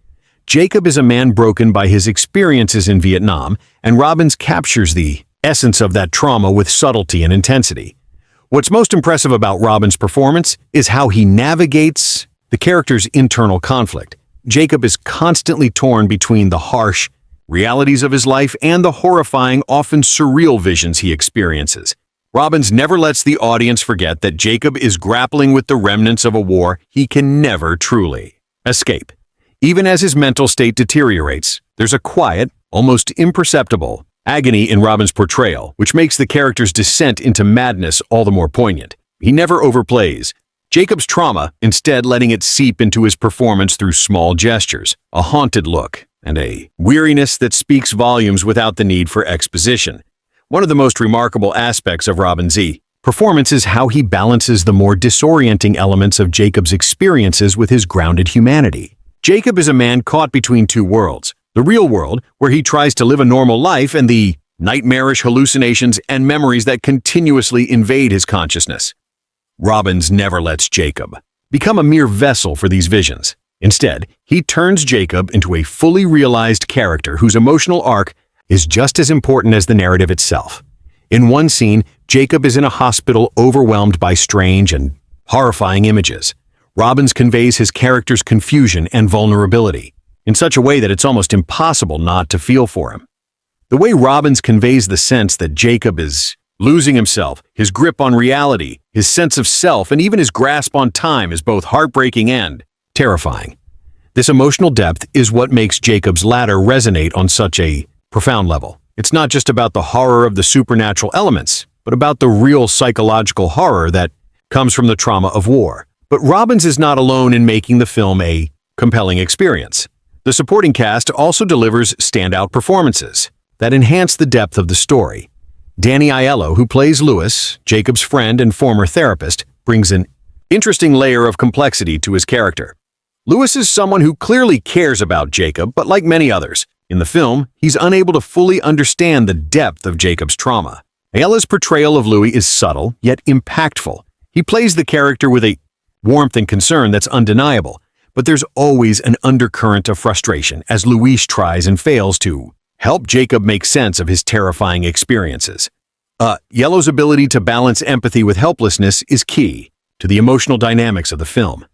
Jacob is a man broken by his experiences in Vietnam, and Robbins captures the essence of that trauma with subtlety and intensity. What's most impressive about Robbins' performance is how he navigates the character's internal conflict. Jacob is constantly torn between the harsh realities of his life and the horrifying, often surreal visions he experiences. Robbins never lets the audience forget that Jacob is grappling with the remnants of a war he can never truly escape. Even as his mental state deteriorates, there's a quiet, almost imperceptible agony in Robbins' portrayal, which makes the character's descent into madness all the more poignant. He never overplays Jacob's trauma, instead letting it seep into his performance through small gestures, a haunted look, and a weariness that speaks volumes without the need for exposition. One of the most remarkable aspects of Robbins' performance is how he balances the more disorienting elements of Jacob's experiences with his grounded humanity. Jacob is a man caught between two worlds, the real world, where he tries to live a normal life, and the nightmarish hallucinations and memories that continuously invade his consciousness. Robbins never lets Jacob become a mere vessel for these visions. Instead, he turns Jacob into a fully realized character whose emotional arc is just as important as the narrative itself. In one scene, Jacob is in a hospital overwhelmed by strange and horrifying images. Robbins conveys his character's confusion and vulnerability in such a way that it's almost impossible not to feel for him. The way Robbins conveys the sense that Jacob is losing himself, his grip on reality, his sense of self, and even his grasp on time is both heartbreaking and terrifying. This emotional depth is what makes Jacob's Ladder resonate on such a profound level. It's not just about the horror of the supernatural elements, but about the real psychological horror that comes from the trauma of war. But Robbins is not alone in making the film a compelling experience. The supporting cast also delivers standout performances. that enhance the depth of the story. Danny Aiello, who plays Lewis, Jacob's friend and former therapist, brings an interesting layer of complexity to his character. Lewis is someone who clearly cares about Jacob, but like many others, in the film, he's unable to fully understand the depth of Jacob's trauma. Aiello's portrayal of Louis is subtle, yet impactful. He plays the character with a warmth and concern that's undeniable, but there's always an undercurrent of frustration as Louis tries and fails to help Jacob make sense of his terrifying experiences. Aiello's ability to balance empathy with helplessness is key to the emotional dynamics of the film.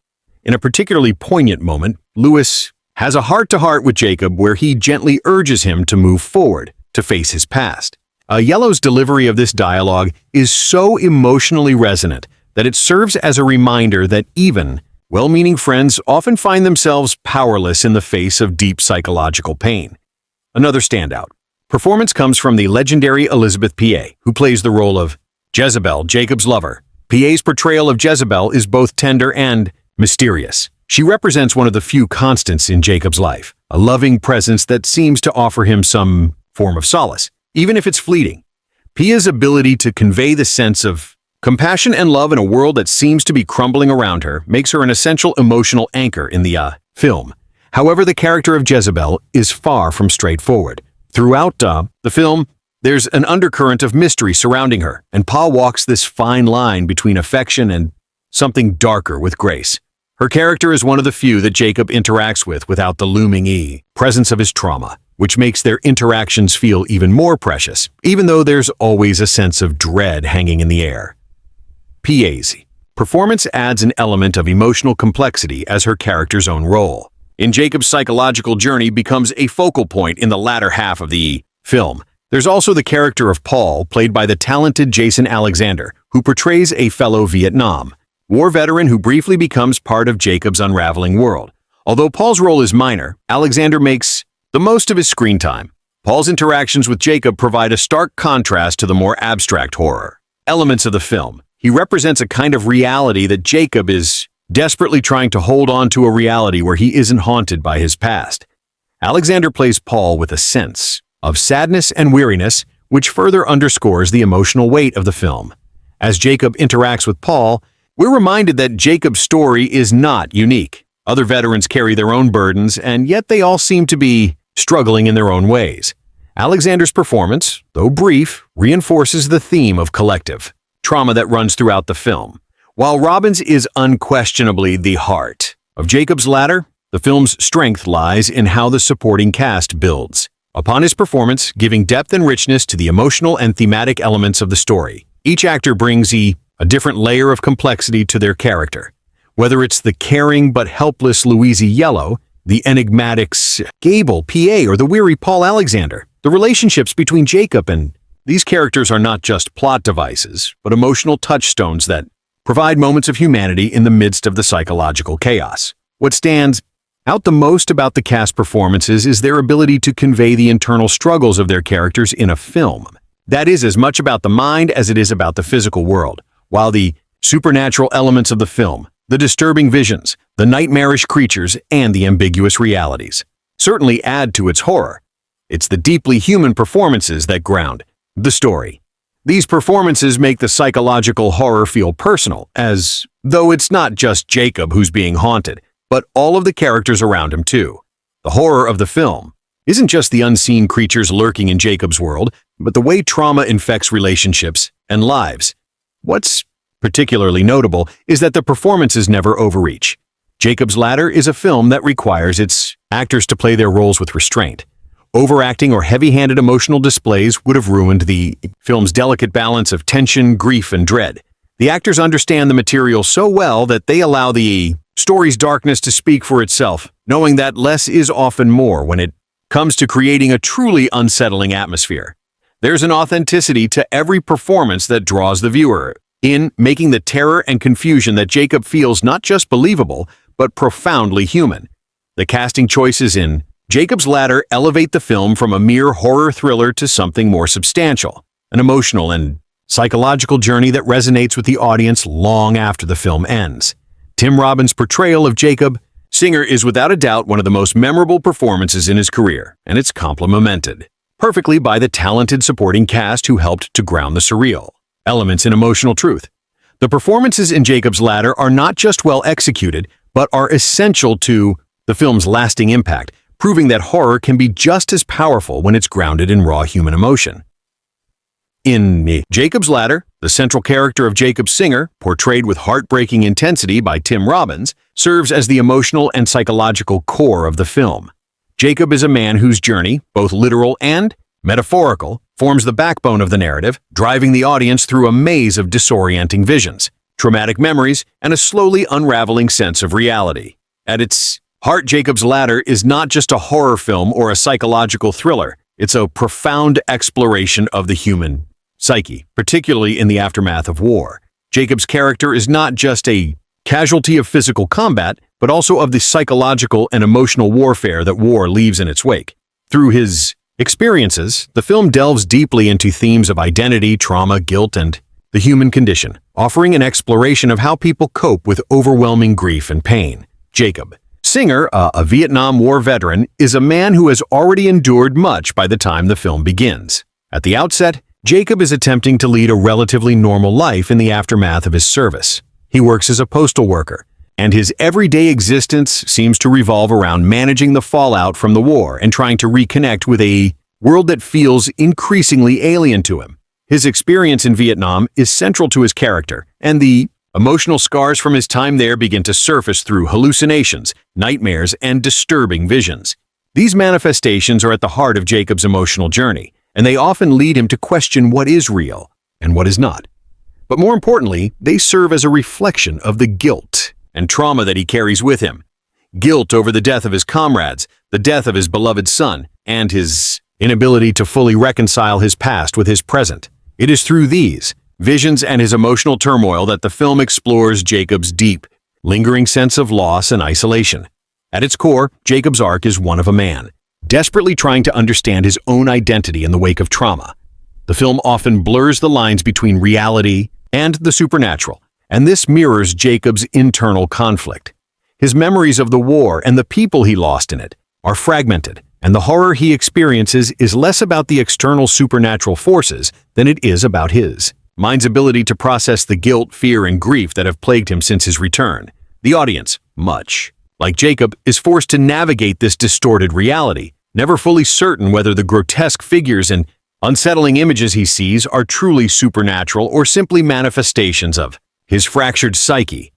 In a particularly poignant moment, Louis has a heart-to-heart with Jacob where he gently urges him to move forward, to face his past. Aiello's delivery of this dialogue is so emotionally resonant that it serves as a reminder that even well-meaning friends often find themselves powerless in the face of deep psychological pain. Another standout performance comes from the legendary Elizabeth P.A., who plays the role of Jezebel, Jacob's lover. P.A.'s portrayal of Jezebel is both tender and mysterious. She represents one of the few constants in Jacob's life, a loving presence that seems to offer him some form of solace, even if it's fleeting. Pia's ability to convey the sense of compassion and love in a world that seems to be crumbling around her makes her an essential emotional anchor in the film. However, the character of Jezebel is far from straightforward. Throughout the film, there's an undercurrent of mystery surrounding her, and Pa walks this fine line between affection and something darker with grace. Her character is one of the few that Jacob interacts with without the looming presence of his trauma, which makes their interactions feel even more precious, even though there's always a sense of dread hanging in the air. P.A.'s performance adds an element of emotional complexity as her character's own role. In Jacob's psychological journey becomes a focal point in the latter half of the film. There's also the character of Paul, played by the talented Jason Alexander, who portrays a fellow Vietnam War veteran who briefly becomes part of Jacob's unraveling world. Although Paul's role is minor, Alexander makes the most of his screen time. Paul's interactions with Jacob provide a stark contrast to the more abstract horror elements of the film. He represents a kind of reality that Jacob is desperately trying to hold on to, a reality where he isn't haunted by his past. Alexander plays Paul with a sense of sadness and weariness, which further underscores the emotional weight of the film. As Jacob interacts with Paul, we're reminded that Jacob's story is not unique. Other veterans carry their own burdens, and yet they all seem to be struggling in their own ways. Alexander's performance, though brief, reinforces the theme of collective trauma that runs throughout the film. While Robbins is unquestionably the heart of Jacob's ladder, the film's strength lies in how the supporting cast builds upon his performance, giving depth and richness to the emotional and thematic elements of the story. Each actor brings a different layer of complexity to their character. Whether it's the caring but helpless Louise Aiello, the enigmatic Gable P.A., or the weary Paul Alexander, the relationships between Jacob and these characters are not just plot devices, but emotional touchstones that provide moments of humanity in the midst of the psychological chaos. What stands out the most about the cast performances is their ability to convey the internal struggles of their characters in a film. That is as much about the mind as it is about the physical world. While the supernatural elements of the film, the disturbing visions, the nightmarish creatures, and the ambiguous realities certainly add to its horror, it's the deeply human performances that ground the story. These performances make the psychological horror feel personal, as though it's not just Jacob who's being haunted, but all of the characters around him too. The horror of the film isn't just the unseen creatures lurking in Jacob's world, but the way trauma infects relationships and lives. What's particularly notable is that the performances never overreach. Jacob's Ladder is a film that requires its actors to play their roles with restraint. Overacting or heavy-handed emotional displays would have ruined the film's delicate balance of tension, grief, and dread. The actors understand the material so well that they allow the story's darkness to speak for itself, knowing that less is often more when it comes to creating a truly unsettling atmosphere. There's an authenticity to every performance that draws the viewer in, making the terror and confusion that Jacob feels not just believable, but profoundly human. The casting choices in Jacob's Ladder elevate the film from a mere horror thriller to something more substantial, an emotional and psychological journey that resonates with the audience long after the film ends. Tim Robbins' portrayal of Jacob Singer is without a doubt one of the most memorable performances in his career, and it's complimented perfectly by the talented supporting cast who helped to ground the surreal elements in emotional truth. The performances in Jacob's Ladder are not just well executed, but are essential to the film's lasting impact, proving that horror can be just as powerful when it's grounded in raw human emotion. In Jacob's Ladder, the central character of Jacob Singer, portrayed with heartbreaking intensity by Tim Robbins, serves as the emotional and psychological core of the film. Jacob is a man whose journey, both literal and metaphorical, forms the backbone of the narrative, driving the audience through a maze of disorienting visions, traumatic memories, and a slowly unraveling sense of reality. At its heart, Jacob's Ladder is not just a horror film or a psychological thriller. It's a profound exploration of the human psyche, particularly in the aftermath of war. Jacob's character is not just a casualty of physical combat, but also of the psychological and emotional warfare that war leaves in its wake. Through his experiences, the film delves deeply into themes of identity, trauma, guilt, and the human condition, offering an exploration of how people cope with overwhelming grief and pain. Jacob Singer, a Vietnam War veteran, is a man who has already endured much by the time the film begins. At the outset, Jacob is attempting to lead a relatively normal life in the aftermath of his service. He works as a postal worker, and his everyday existence seems to revolve around managing the fallout from the war and trying to reconnect with a world that feels increasingly alien to him. His experience in Vietnam is central to his character, and the emotional scars from his time there begin to surface through hallucinations, nightmares, and disturbing visions. These manifestations are at the heart of Jacob's emotional journey, and they often lead him to question what is real and what is not. But more importantly, they serve as a reflection of the guilt and trauma that he carries with him. Guilt over the death of his comrades, the death of his beloved son, and his inability to fully reconcile his past with his present. It is through these visions and his emotional turmoil that the film explores Jacob's deep, lingering sense of loss and isolation. At its core, Jacob's arc is one of a man, desperately trying to understand his own identity in the wake of trauma. The film often blurs the lines between reality and the supernatural, and this mirrors Jacob's internal conflict. His memories of the war and the people he lost in it are fragmented, and the horror he experiences is less about the external supernatural forces than it is about his mind's ability to process the guilt, fear, and grief that have plagued him since his return. The audience, much like Jacob, is forced to navigate this distorted reality, never fully certain whether the grotesque figures and unsettling images he sees are truly supernatural or simply manifestations of his fractured psyche.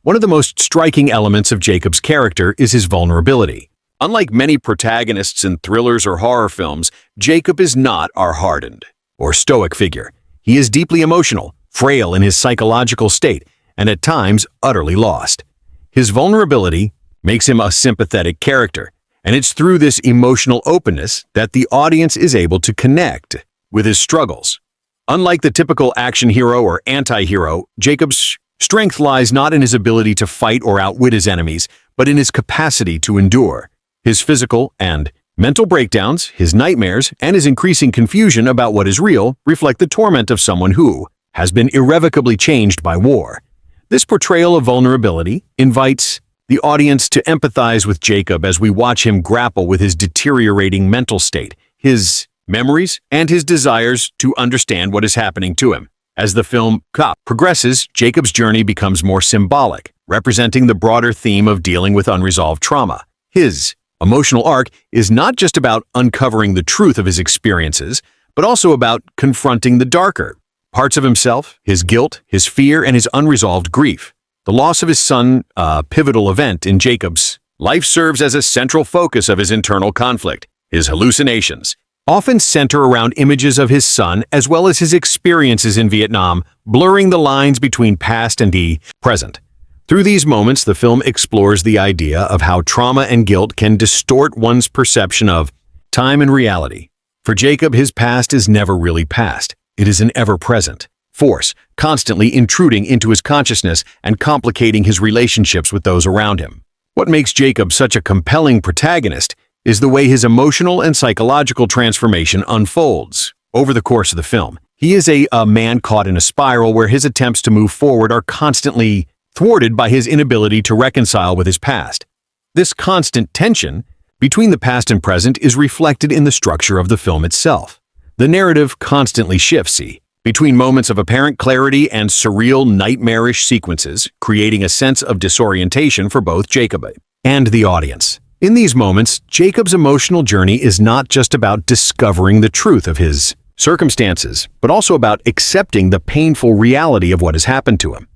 One of the most striking elements of Jacob's character is his vulnerability. Unlike many protagonists in thrillers or horror films, Jacob is not our hardened or stoic figure. He is deeply emotional, frail in his psychological state, and at times utterly lost. His vulnerability makes him a sympathetic character, and it's through this emotional openness that the audience is able to connect with his struggles. Unlike the typical action hero or anti-hero, Jacob's strength lies not in his ability to fight or outwit his enemies, but in his capacity to endure. His physical and mental breakdowns, his nightmares, and his increasing confusion about what is real reflect the torment of someone who has been irrevocably changed by war. This portrayal of vulnerability invites the audience to empathize with Jacob as we watch him grapple with his deteriorating mental state, his memories, and his desires to understand what is happening to him. As the film progresses, Jacob's journey becomes more symbolic, representing the broader theme of dealing with unresolved trauma. His emotional arc is not just about uncovering the truth of his experiences, but also about confronting the darker parts of himself, his guilt, his fear, and his unresolved grief. The loss of his son, a pivotal event in Jacob's life, serves as a central focus of his internal conflict. His hallucinations often center around images of his son as well as his experiences in Vietnam, blurring the lines between past and the present. Through these moments, the film explores the idea of how trauma and guilt can distort one's perception of time and reality. For Jacob, his past is never really past. It is an ever-present force, constantly intruding into his consciousness and complicating his relationships with those around him. What makes Jacob such a compelling protagonist is the way his emotional and psychological transformation unfolds over the course of the film. He is a man caught in a spiral where his attempts to move forward are constantly thwarted by his inability to reconcile with his past. This constant tension between the past and present is reflected in the structure of the film itself. The narrative constantly shifts, between moments of apparent clarity and surreal, nightmarish sequences, creating a sense of disorientation for both Jacob and the audience. In these moments, Jacob's emotional journey is not just about discovering the truth of his circumstances, but also about accepting the painful reality of what has happened to him.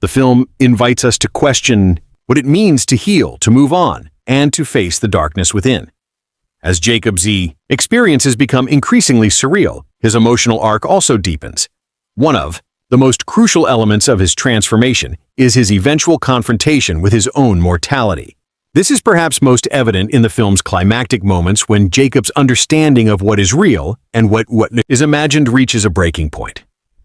The film invites us to question what it means to heal, to move on, and to face the darkness within. As Jacob's experiences become increasingly surreal, his emotional arc also deepens. One of the most crucial elements of his transformation is his eventual confrontation with his own mortality. This is perhaps most evident in the film's climactic moments when Jacob's understanding of what is real and what is imagined reaches a breaking point.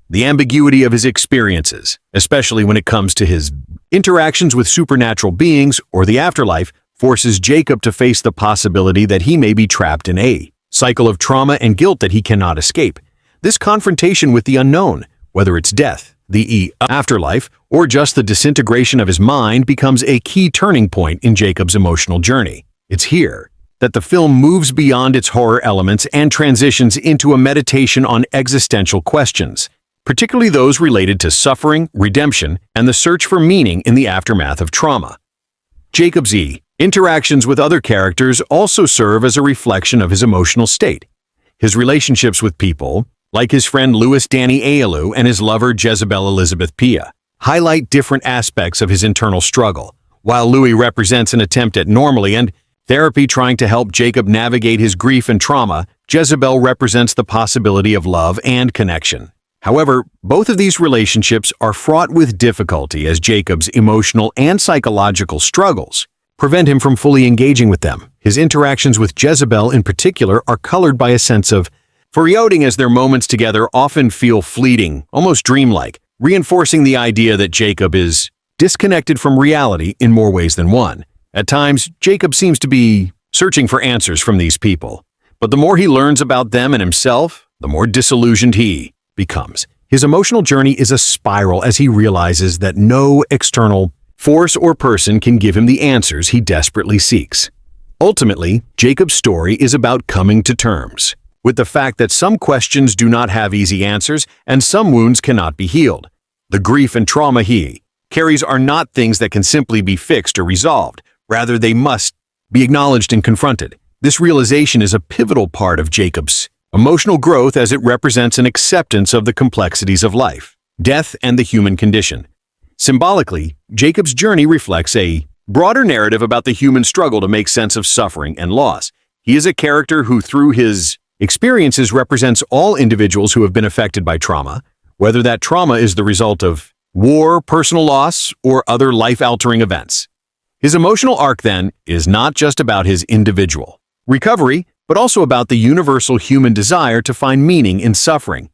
The ambiguity of his experiences, especially when it comes to his interactions with supernatural beings or the afterlife, forces Jacob to face the possibility that he may be trapped in a cycle of trauma and guilt that he cannot escape. This confrontation with the unknown, whether it's death, the afterlife, or just the disintegration of his mind, becomes a key turning point in Jacob's emotional journey. It's here that the film moves beyond its horror elements and transitions into a meditation on existential questions, particularly those related to suffering, redemption, and the search for meaning in the aftermath of trauma. Jacob's interactions with other characters also serve as a reflection of his emotional state. His relationships with people, like his friend Louis Danny Aiello and his lover Jezebel Elizabeth Pia, highlight different aspects of his internal struggle. While Louis represents an attempt at normalcy and therapy trying to help Jacob navigate his grief and trauma, Jezebel represents the possibility of love and connection. However, both of these relationships are fraught with difficulty as Jacob's emotional and psychological struggles prevent him from fully engaging with them. His interactions with Jezebel in particular are colored by a sense of foreboding as their moments together often feel fleeting, almost dreamlike, reinforcing the idea that Jacob is disconnected from reality in more ways than one. At times, Jacob seems to be searching for answers from these people, but the more he learns about them and himself, the more disillusioned he becomes. His emotional journey is a spiral as he realizes that no external force or person can give him the answers he desperately seeks. Ultimately, Jacob's story is about coming to terms with the fact that some questions do not have easy answers and some wounds cannot be healed. The grief and trauma he carries are not things that can simply be fixed or resolved. Rather, they must be acknowledged and confronted. This realization is a pivotal part of Jacob's emotional growth as it represents an acceptance of the complexities of life, death, and the human condition. Symbolically, Jacob's journey reflects a broader narrative about the human struggle to make sense of suffering and loss. He is a character who, through his experiences, represents all individuals who have been affected by trauma, whether that trauma is the result of war, personal loss, or other life-altering events. His emotional arc, then, is not just about his individual recovery, but also about the universal human desire to find meaning in suffering.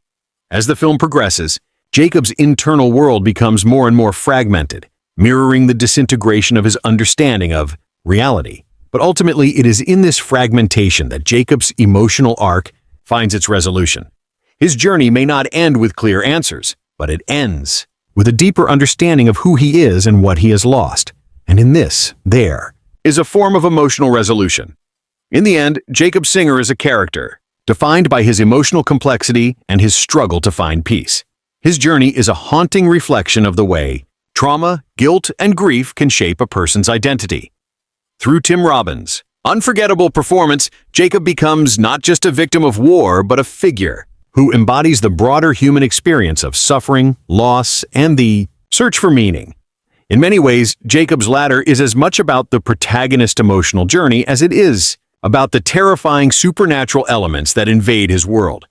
As the film progresses, Jacob's internal world becomes more and more fragmented, mirroring the disintegration of his understanding of reality. But ultimately, it is in this fragmentation that Jacob's emotional arc finds its resolution. His journey may not end with clear answers, but it ends with a deeper understanding of who he is and what he has lost. And in this, there is a form of emotional resolution. In the end, Jacob Singer is a character, defined by his emotional complexity and his struggle to find peace. His journey is a haunting reflection of the way trauma, guilt, and grief can shape a person's identity. Through Tim Robbins' unforgettable performance, Jacob becomes not just a victim of war, but a figure who embodies the broader human experience of suffering, loss, and the search for meaning. In many ways, Jacob's Ladder is as much about the protagonist's emotional journey as it is about the terrifying supernatural elements that invade his world.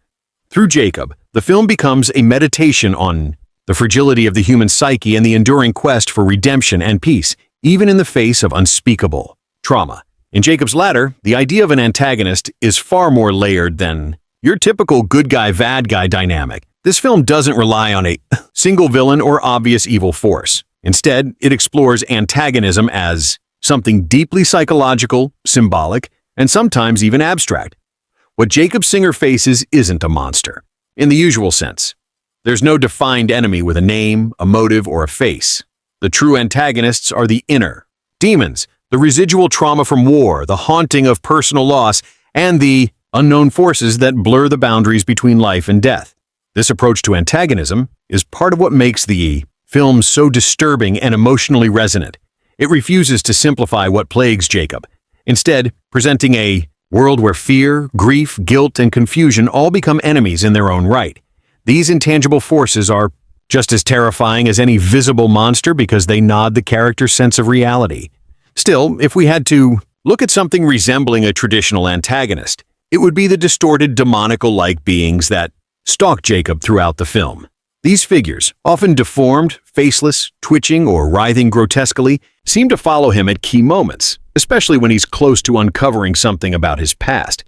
Through Jacob, the film becomes a meditation on the fragility of the human psyche and the enduring quest for redemption and peace, even in the face of unspeakable trauma. In Jacob's Ladder, the idea of an antagonist is far more layered than your typical good guy, bad guy dynamic. This film doesn't rely on a single villain or obvious evil force. Instead, it explores antagonism as something deeply psychological, symbolic, and sometimes even abstract. What Jacob Singer faces isn't a monster, in the usual sense. There's no defined enemy with a name, a motive, or a face. The true antagonists are the inner demons, the residual trauma from war, the haunting of personal loss, and the unknown forces that blur the boundaries between life and death. This approach to antagonism is part of what makes the film so disturbing and emotionally resonant. It refuses to simplify what plagues Jacob, instead presenting a world where fear, grief, guilt, and confusion all become enemies in their own right. These intangible forces are just as terrifying as any visible monster because they nod the character's sense of reality. Still, if we had to look at something resembling a traditional antagonist, it would be the distorted, demonical-like beings that stalk Jacob throughout the film. These figures, often deformed, faceless, twitching, or writhing grotesquely, seem to follow him at key moments, especially when he's close to uncovering something about his past.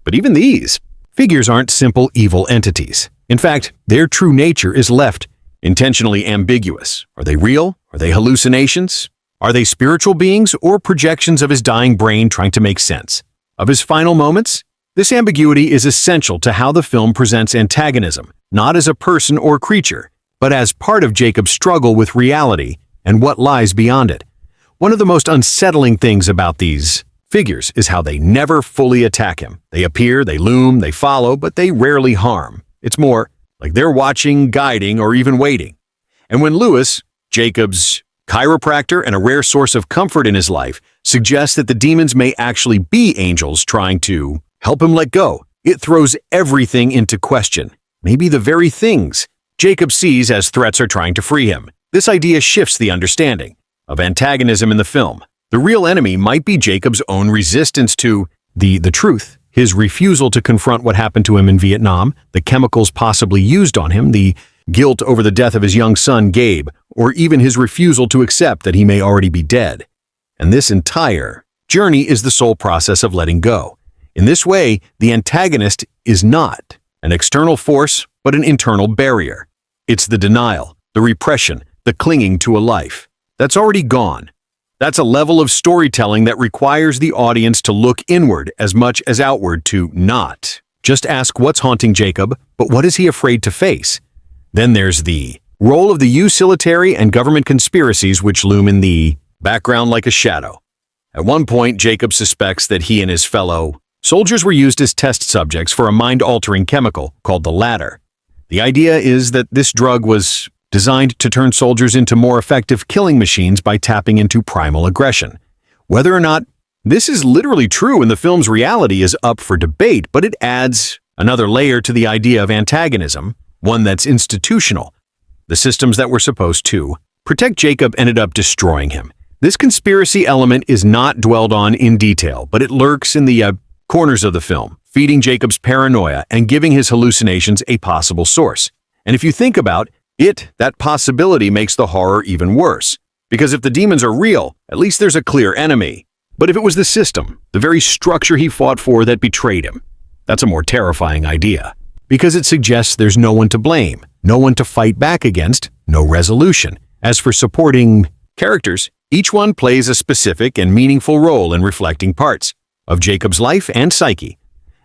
But even these figures aren't simple evil entities. In fact, their true nature is left intentionally ambiguous. Are they real? Are they hallucinations? Are they spiritual beings or projections of his dying brain trying to make sense of his final moments? This ambiguity is essential to how the film presents antagonism, not as a person or creature, but as part of Jacob's struggle with reality and what lies beyond it. One of the most unsettling things about these figures is how they never fully attack him. They appear, they loom, they follow, but they rarely harm. It's more like they're watching, guiding, or even waiting. And when Lewis, Jacob's chiropractor and a rare source of comfort in his life, suggests that the demons may actually be angels trying to help him let go, it throws everything into question. Maybe the very things Jacob sees as threats are trying to free him. This idea shifts the understanding of antagonism in the film. The real enemy might be Jacob's own resistance to the truth, his refusal to confront what happened to him in Vietnam, the chemicals possibly used on him, the guilt over the death of his young son, Gabe, or even his refusal to accept that he may already be dead. And this entire journey is the sole process of letting go. In this way, the antagonist is not an external force, but an internal barrier. It's the denial, the repression, the clinging to a life that's already gone. That's a level of storytelling that requires the audience to look inward as much as outward, to not just ask what's haunting Jacob, but what is he afraid to face? Then there's the role of the utilitarian and government conspiracies which loom in the background like a shadow. At one point, Jacob suspects that he and his fellow soldiers were used as test subjects for a mind-altering chemical called the ladder. The idea is that this drug was designed to turn soldiers into more effective killing machines by tapping into primal aggression. Whether or not this is literally true in the film's reality is up for debate, but it adds another layer to the idea of antagonism, one that's institutional. The systems that were supposed to protect Jacob ended up destroying him. This conspiracy element is not dwelled on in detail, but it lurks in the corners of the film, feeding Jacob's paranoia and giving his hallucinations a possible source. And if you think about it, that possibility makes the horror even worse. Because if the demons are real, at least there's a clear enemy. But if it was the system, the very structure he fought for, that betrayed him, that's a more terrifying idea. Because it suggests there's no one to blame, no one to fight back against, no resolution. As for supporting characters, each one plays a specific and meaningful role in reflecting parts of Jacob's life and psyche.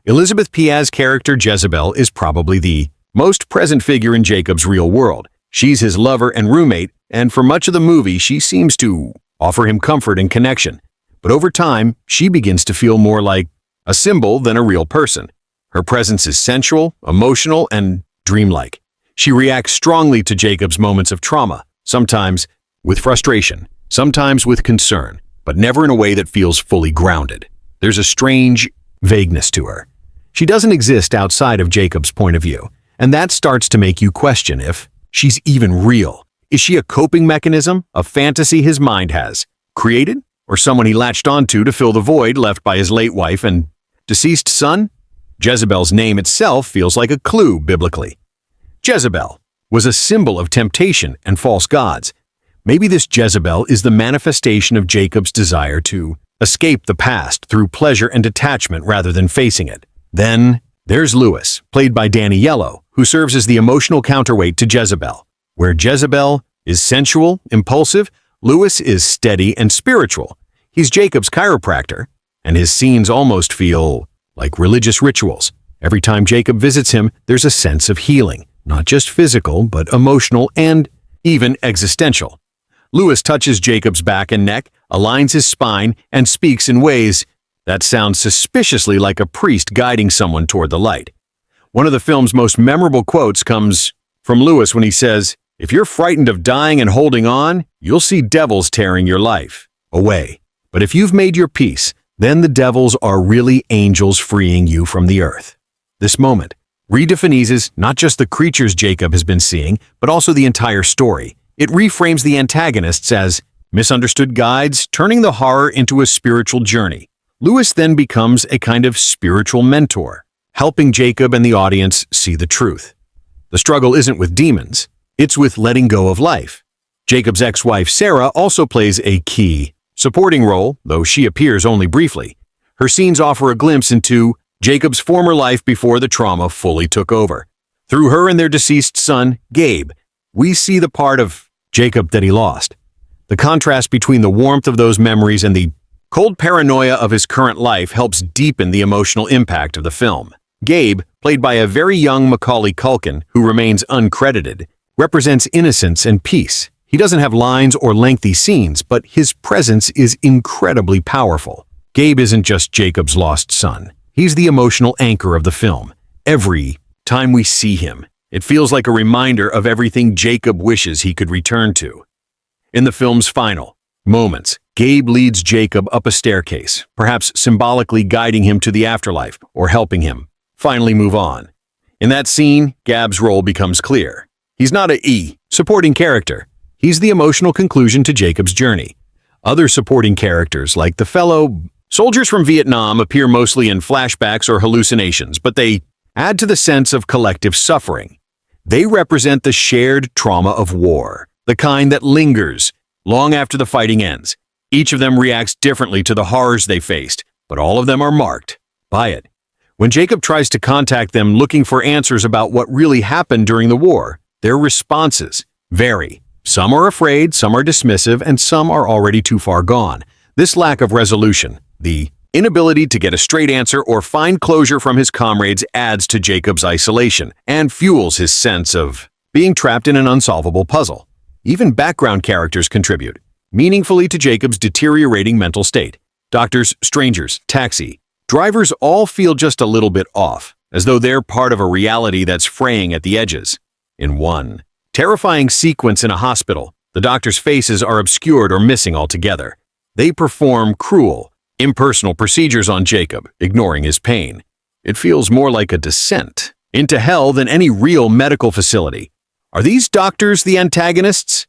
Elizabeth Piaz's character Jezebel is probably the most present figure in Jacob's real world. She's his lover and roommate, and for much of the movie, she seems to offer him comfort and connection. But over time, she begins to feel more like a symbol than a real person. Her presence is sensual, emotional, and dreamlike. She reacts strongly to Jacob's moments of trauma, sometimes with frustration, sometimes with concern, but never in a way that feels fully grounded. There's a strange vagueness to her. She doesn't exist outside of Jacob's point of view, and that starts to make you question if she's even real. Is she a coping mechanism, a fantasy his mind has created, or someone he latched onto to fill the void left by his late wife and deceased son? Jezebel's name itself feels like a clue biblically. Jezebel was a symbol of temptation and false gods. Maybe this Jezebel is the manifestation of Jacob's desire to escape the past through pleasure and detachment rather than facing it. Then there's Lewis, played by Danny Yellow, who serves as the emotional counterweight to Jezebel. Where Jezebel is sensual, impulsive, Lewis is steady and spiritual. He's Jacob's chiropractor, and his scenes almost feel like religious rituals. Every time Jacob visits him, there's a sense of healing, not just physical, but emotional and even existential. Lewis touches Jacob's back and neck, aligns his spine, and speaks in ways that sound suspiciously like a priest guiding someone toward the light. One of the film's most memorable quotes comes from Lewis when he says, "If you're frightened of dying and holding on, you'll see devils tearing your life away. But if you've made your peace, then the devils are really angels freeing you from the earth." This moment redefines not just the creatures Jacob has been seeing, but also the entire story. It reframes the antagonists as misunderstood guides, turning the horror into a spiritual journey. Lewis then becomes a kind of spiritual mentor, helping Jacob and the audience see the truth. The struggle isn't with demons, it's with letting go of life. Jacob's ex-wife Sarah also plays a key supporting role, though she appears only briefly. Her scenes offer a glimpse into Jacob's former life before the trauma fully took over. Through her and their deceased son, Gabe, we see the part of Jacob that he lost. The contrast between the warmth of those memories and the cold paranoia of his current life helps deepen the emotional impact of the film. Gabe, played by a very young Macaulay Culkin, who remains uncredited, represents innocence and peace. He doesn't have lines or lengthy scenes, but his presence is incredibly powerful. Gabe isn't just Jacob's lost son. He's the emotional anchor of the film. Every time we see him, it feels like a reminder of everything Jacob wishes he could return to. In the film's final moments, Gabe leads Jacob up a staircase, perhaps symbolically guiding him to the afterlife or helping him finally move on. In that scene, Gab's role becomes clear. He's not a supporting character. He's the emotional conclusion to Jacob's journey. Other supporting characters, like the fellow soldiers from Vietnam, appear mostly in flashbacks or hallucinations, but they add to the sense of collective suffering. They represent the shared trauma of war, the kind that lingers long after the fighting ends. Each of them reacts differently to the horrors they faced, but all of them are marked by it. When Jacob tries to contact them looking for answers about what really happened during the war, their responses vary. Some are afraid, some are dismissive, and some are already too far gone. This lack of resolution, the inability to get a straight answer or find closure from his comrades, adds to Jacob's isolation and fuels his sense of being trapped in an unsolvable puzzle. Even background characters contribute meaningfully to Jacob's deteriorating mental state. Doctors, strangers, taxi drivers all feel just a little bit off, as though they're part of a reality that's fraying at the edges. In one terrifying sequence in a hospital, the doctors' faces are obscured or missing altogether. They perform cruel, impersonal procedures on Jacob, ignoring his pain. It feels more like a descent into hell than any real medical facility. Are these doctors the antagonists?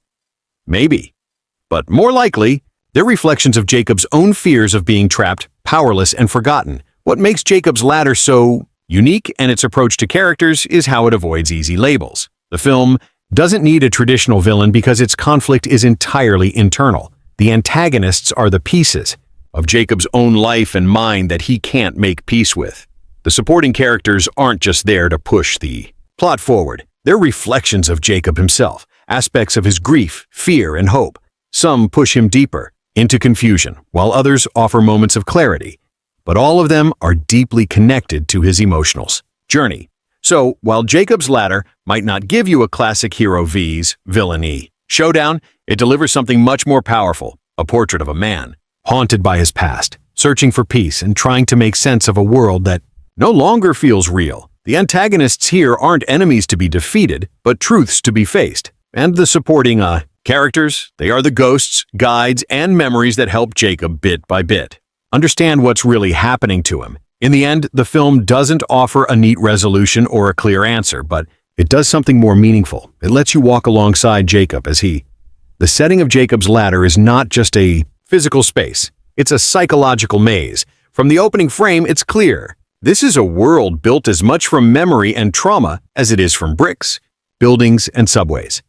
Maybe. But more likely, they're reflections of Jacob's own fears of being trapped, powerless, and forgotten. What makes Jacob's Ladder so unique and its approach to characters is how it avoids easy labels. The film doesn't need a traditional villain because its conflict is entirely internal. The antagonists are the pieces of Jacob's own life and mind that he can't make peace with. The supporting characters aren't just there to push the plot forward. They're reflections of Jacob himself, aspects of his grief, fear, and hope. Some push him deeper into confusion, while others offer moments of clarity. But all of them are deeply connected to his emotional journey. So, while Jacob's Ladder might not give you a classic hero vs. villain showdown, it delivers something much more powerful, a portrait of a man, haunted by his past, searching for peace and trying to make sense of a world that no longer feels real. The antagonists here aren't enemies to be defeated, but truths to be faced. And the supporting characters, they are the ghosts, guides, and memories that help Jacob bit by bit understand what's really happening to him. In the end, the film doesn't offer a neat resolution or a clear answer, but it does something more meaningful. It lets you walk alongside Jacob as the setting of Jacob's Ladder is not just a physical space. It's a psychological maze. From the opening frame, it's clear. This is a world built as much from memory and trauma as it is from bricks, buildings, and subways.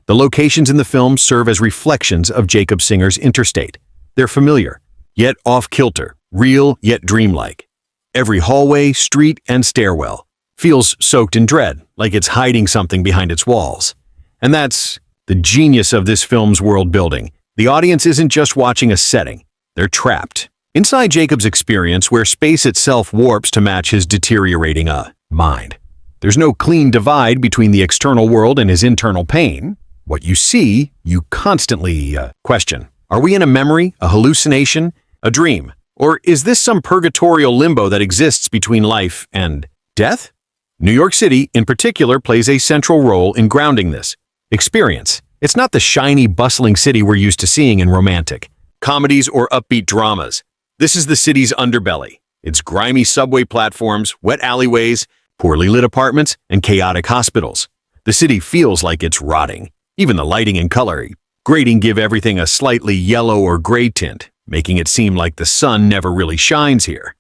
The locations in the film serve as reflections of Jacob Singer's interstate. They're familiar, yet off-kilter, real yet dreamlike. Every hallway, street, and stairwell feels soaked in dread, like it's hiding something behind its walls. And that's the genius of this film's world building. The audience isn't just watching a setting, they're trapped inside Jacob's experience, where space itself warps to match his deteriorating mind. There's no clean divide between the external world and his internal pain. What you see, you constantly question. Are we in a memory, a hallucination, a dream? Or is this some purgatorial limbo that exists between life and death? New York City, in particular, plays a central role in grounding this experience. It's not the shiny, bustling city we're used to seeing in romantic comedies or upbeat dramas. This is the city's underbelly. Its grimy subway platforms, wet alleyways, poorly lit apartments, and chaotic hospitals. The city feels like it's rotting. Even the lighting and color grading give everything a slightly yellow or gray tint, making it seem like the sun never really shines here.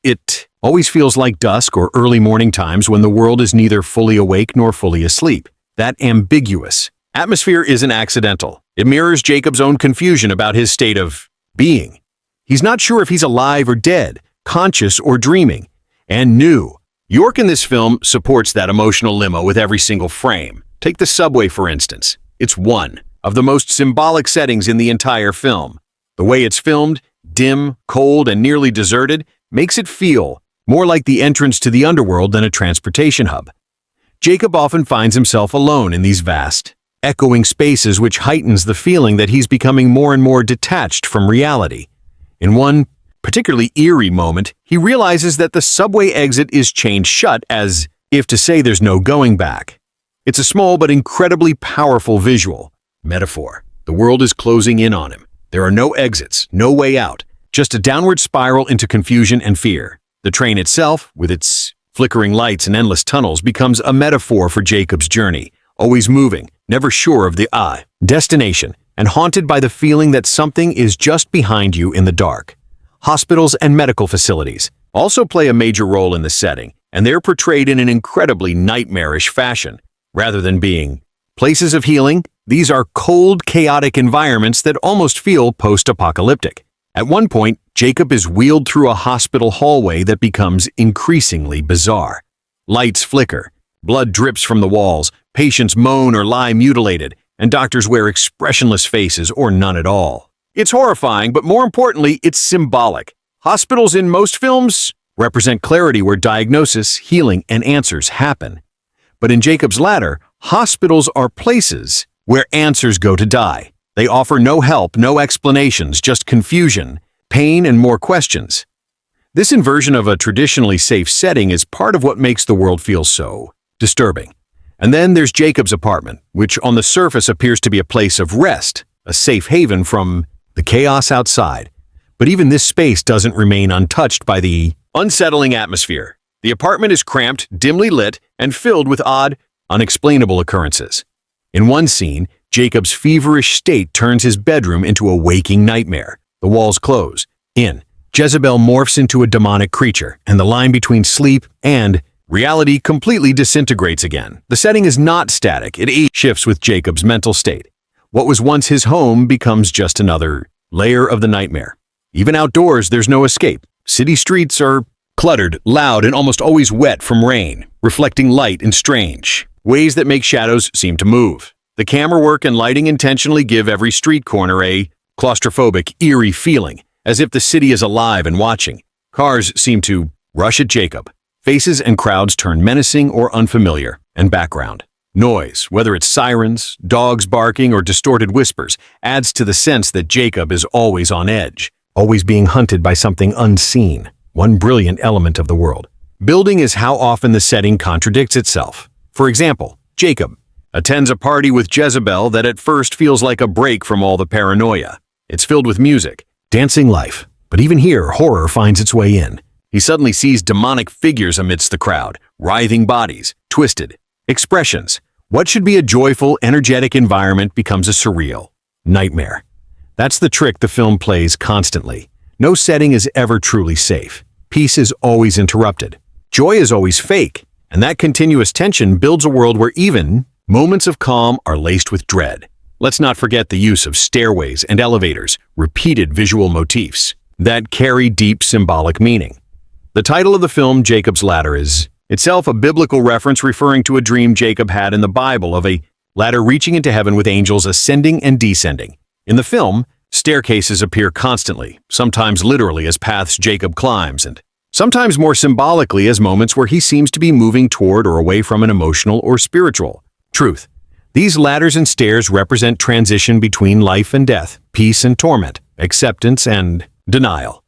It always feels like dusk or early morning times when the world is neither fully awake nor fully asleep. That ambiguous atmosphere isn't accidental. It mirrors Jacob's own confusion about his state of being. He's not sure if he's alive or dead, conscious or dreaming, and new. York in this film supports that emotional limo with every single frame. Take the subway, for instance. It's one of the most symbolic settings in the entire film. The way it's filmed, dim, cold, and nearly deserted, makes it feel more like the entrance to the underworld than a transportation hub. Jacob often finds himself alone in these vast, echoing spaces, which heightens the feeling that he's becoming more and more detached from reality. In one particularly eerie moment, he realizes that the subway exit is chained shut, as if to say there's no going back. It's a small but incredibly powerful visual metaphor. The world is closing in on him. There are no exits, no way out, just a downward spiral into confusion and fear. The train itself, with its flickering lights and endless tunnels, becomes a metaphor for Jacob's journey, always moving, never sure of the destination, and haunted by the feeling that something is just behind you in the dark. Hospitals and medical facilities also play a major role in the setting, and they're portrayed in an incredibly nightmarish fashion. Rather than being places of healing, these are cold, chaotic environments that almost feel post-apocalyptic. At one point, Jacob is wheeled through a hospital hallway that becomes increasingly bizarre. Lights flicker, blood drips from the walls, patients moan or lie mutilated, and doctors wear expressionless faces or none at all. It's horrifying, but more importantly, it's symbolic. Hospitals in most films represent clarity where diagnosis, healing, and answers happen. But in Jacob's Ladder, hospitals are places where answers go to die. They offer no help, no explanations, just confusion, pain, and more questions. This inversion of a traditionally safe setting is part of what makes the world feel so disturbing. And then there's Jacob's apartment, which on the surface appears to be a place of rest, a safe haven from the chaos outside. But even this space doesn't remain untouched by the unsettling atmosphere. The apartment is cramped, dimly lit, and filled with odd, unexplainable occurrences. In one scene, Jacob's feverish state turns his bedroom into a waking nightmare. The walls close. Jezebel morphs into a demonic creature, and the line between sleep and reality completely disintegrates again. The setting is not static. It shifts with Jacob's mental state. What was once his home becomes just another layer of the nightmare. Even outdoors, there's no escape. City streets are cluttered, loud, and almost always wet from rain, reflecting light in strange ways that make shadows seem to move. The camera work and lighting intentionally give every street corner a claustrophobic, eerie feeling, as if the city is alive and watching. Cars seem to rush at Jacob. Faces and crowds turn menacing or unfamiliar, and background noise, whether it's sirens, dogs barking, or distorted whispers, adds to the sense that Jacob is always on edge, always being hunted by something unseen. One brilliant element of the world building is how often the setting contradicts itself. For example, Jacob attends a party with Jezebel that at first feels like a break from all the paranoia. It's filled with music, dancing life, but even here, horror finds its way in. He suddenly sees demonic figures amidst the crowd, writhing bodies, twisted expressions. What should be a joyful, energetic environment becomes a surreal nightmare. That's the trick the film plays constantly. No setting is ever truly safe. Peace is always interrupted. Joy is always fake, and that continuous tension builds a world where even moments of calm are laced with dread. Let's not forget the use of stairways and elevators, repeated visual motifs that carry deep symbolic meaning. The title of the film, Jacob's Ladder, is itself a biblical reference referring to a dream Jacob had in the Bible of a ladder reaching into heaven with angels ascending and descending. In the film, staircases appear constantly, sometimes literally as paths Jacob climbs, and sometimes more symbolically as moments where he seems to be moving toward or away from an emotional or spiritual truth. These ladders and stairs represent transition between life and death, peace and torment, acceptance and denial.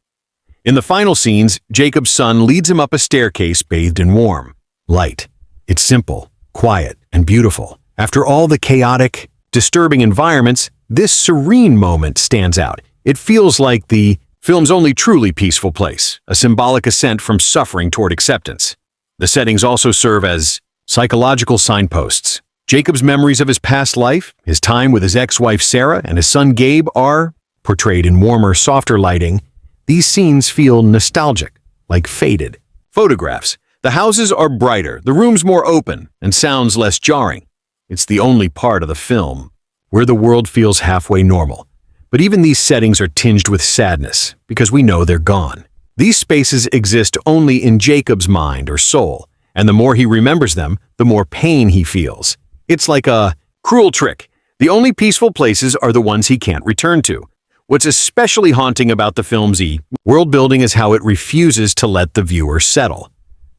In the final scenes, Jacob's son leads him up a staircase bathed in warm light. It's simple, quiet, and beautiful. After all the chaotic, disturbing environments, this serene moment stands out. It feels like the film's only truly peaceful place, a symbolic ascent from suffering toward acceptance. The settings also serve as psychological signposts. Jacob's memories of his past life, his time with his ex-wife Sarah, and his son Gabe are portrayed in warmer, softer lighting. These scenes feel nostalgic, like faded photographs. The houses are brighter, the rooms more open, and sounds less jarring. It's the only part of the film where the world feels halfway normal. But even these settings are tinged with sadness, because we know they're gone. These spaces exist only in Jacob's mind or soul, and the more he remembers them, the more pain he feels. It's like a cruel trick. The only peaceful places are the ones he can't return to. What's especially haunting about the film's world building is how it refuses to let the viewer settle.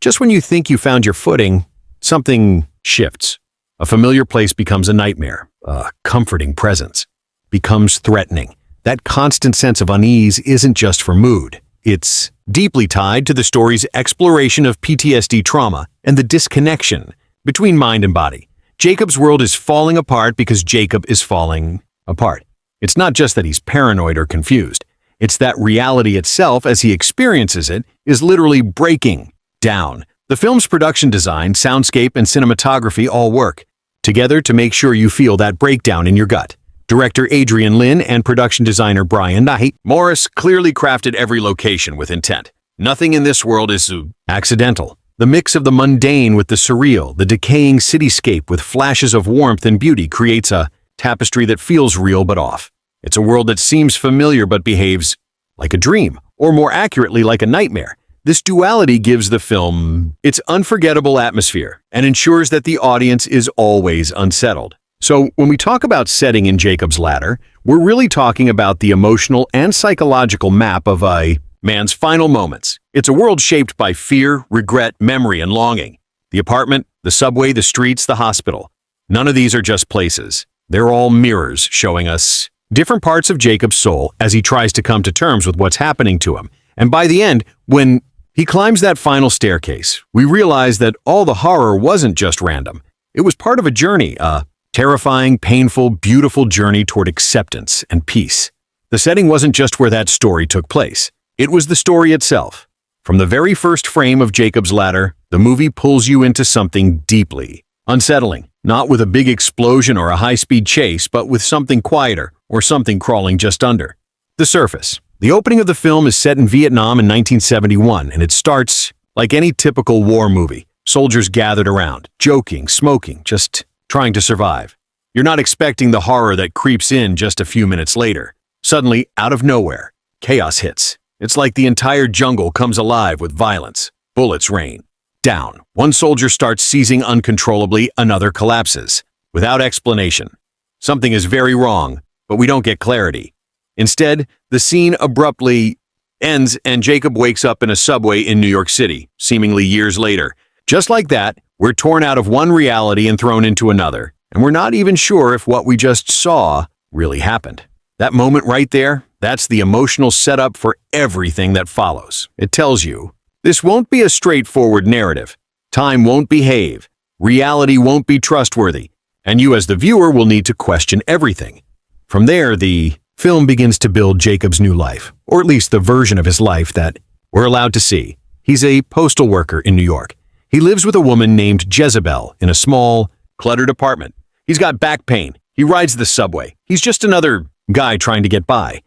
Just when you think you found your footing, something shifts. A familiar place becomes a nightmare. A comforting presence becomes threatening. That constant sense of unease isn't just for mood. It's deeply tied to the story's exploration of PTSD trauma and the disconnection between mind and body. Jacob's world is falling apart because Jacob is falling apart. It's not just that he's paranoid or confused. It's that reality itself, as he experiences it, is literally breaking down. The film's production design, soundscape, and cinematography all work together to make sure you feel that breakdown in your gut. Director Adrian Lin and production designer Brian Knight Morris clearly crafted every location with intent. Nothing in this world is accidental. The mix of the mundane with the surreal, the decaying cityscape with flashes of warmth and beauty creates a tapestry that feels real but off. It's a world that seems familiar but behaves like a dream, or more accurately, like a nightmare. This duality gives the film its unforgettable atmosphere and ensures that the audience is always unsettled. So when we talk about setting in Jacob's Ladder, we're really talking about the emotional and psychological map of a man's final moments. It's a world shaped by fear, regret, memory, and longing. The apartment, the subway, the streets, the hospital. None of these are just places. They're all mirrors showing us different parts of Jacob's soul as he tries to come to terms with what's happening to him. And by the end, when he climbs that final staircase, we realize that all the horror wasn't just random. It was part of a journey, a terrifying, painful, beautiful journey toward acceptance and peace. The setting wasn't just where that story took place. It was the story itself. From the very first frame of Jacob's Ladder, the movie pulls you into something deeply unsettling, not with a big explosion or a high-speed chase, but with something quieter or something crawling just under the surface. The opening of the film is set in Vietnam in 1971, and it starts like any typical war movie. Soldiers gathered around, joking, smoking, just trying to survive. You're not expecting the horror that creeps in just a few minutes later. Suddenly, out of nowhere, chaos hits. It's like the entire jungle comes alive with violence. Bullets rain down. One soldier starts seizing uncontrollably, another collapses. Without explanation. Something is very wrong, but we don't get clarity. Instead, the scene abruptly ends and Jacob wakes up in a subway in New York City, seemingly years later. Just like that, we're torn out of one reality and thrown into another, and we're not even sure if what we just saw really happened. That moment right there, that's the emotional setup for everything that follows. It tells you, this won't be a straightforward narrative. Time won't behave. Reality won't be trustworthy. And you as the viewer will need to question everything. From there, the film begins to build Jacob's new life, or at least the version of his life that we're allowed to see. He's a postal worker in New York. He lives with a woman named Jezebel in a small, cluttered apartment. He's got back pain. He rides the subway. He's just another guy trying to get by.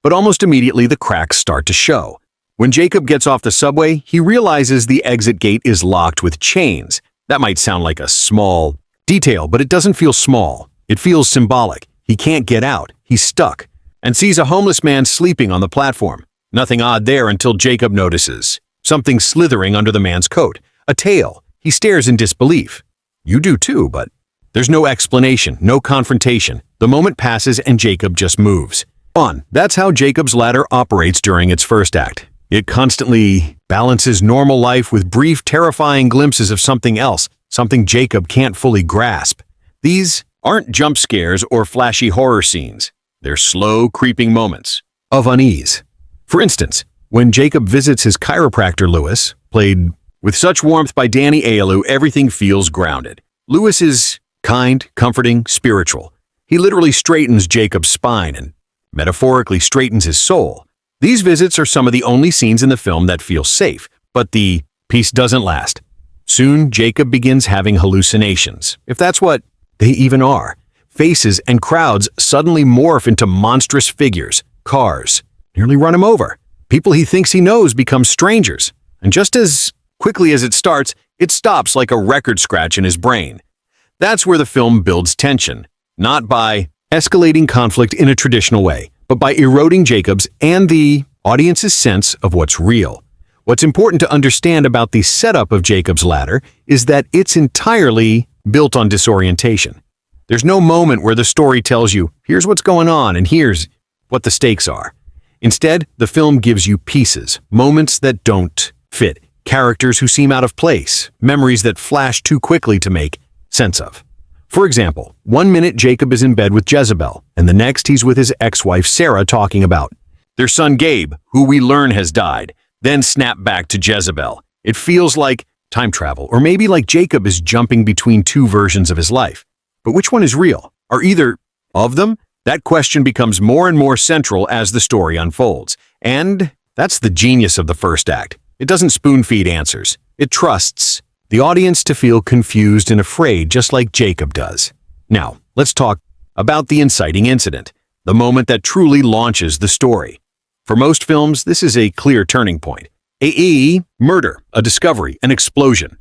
But almost immediately, the cracks start to show. When Jacob gets off the subway, he realizes the exit gate is locked with chains. That might sound like a small detail, but it doesn't feel small. It feels symbolic. He can't get out. He's stuck. And sees a homeless man sleeping on the platform. Nothing odd there until Jacob notices something slithering under the man's coat. A tail. He stares in disbelief. You do too, but there's no explanation, no confrontation. The moment passes and Jacob just moves on. That's how Jacob's Ladder operates during its first act. It constantly balances normal life with brief, terrifying glimpses of something else, something Jacob can't fully grasp. These aren't jump scares or flashy horror scenes. They're slow, creeping moments of unease. For instance, when Jacob visits his chiropractor Lewis, played with such warmth by Danny Aiello, everything feels grounded. Lewis is kind, comforting, spiritual. He literally straightens Jacob's spine and metaphorically straightens his soul. These visits are some of the only scenes in the film that feel safe, but the peace doesn't last. Soon, Jacob begins having hallucinations, if that's what they even are. Faces and crowds suddenly morph into monstrous figures. Cars nearly run him over. People he thinks he knows become strangers. And just as quickly as it starts, it stops like a record scratch in his brain. That's where the film builds tension, not by escalating conflict in a traditional way, but by eroding Jacob's and the audience's sense of what's real. What's important to understand about the setup of Jacob's Ladder is that it's entirely built on disorientation. There's no moment where the story tells you, here's what's going on and here's what the stakes are. Instead, the film gives you pieces, moments that don't fit, characters who seem out of place, memories that flash too quickly to make sense of. For example, one minute Jacob is in bed with Jezebel, and the next he's with his ex-wife Sarah talking about their son Gabe, who we learn has died, then snap back to Jezebel. It feels like time travel, or maybe like Jacob is jumping between two versions of his life. But which one is real? Are either of them? That question becomes more and more central as the story unfolds. And that's the genius of the first act. It doesn't spoon-feed answers. It trusts the audience to feel confused and afraid, just like Jacob does. Now, let's talk about the inciting incident, the moment that truly launches the story. For most films, this is a clear turning point. Murder, a discovery, an explosion.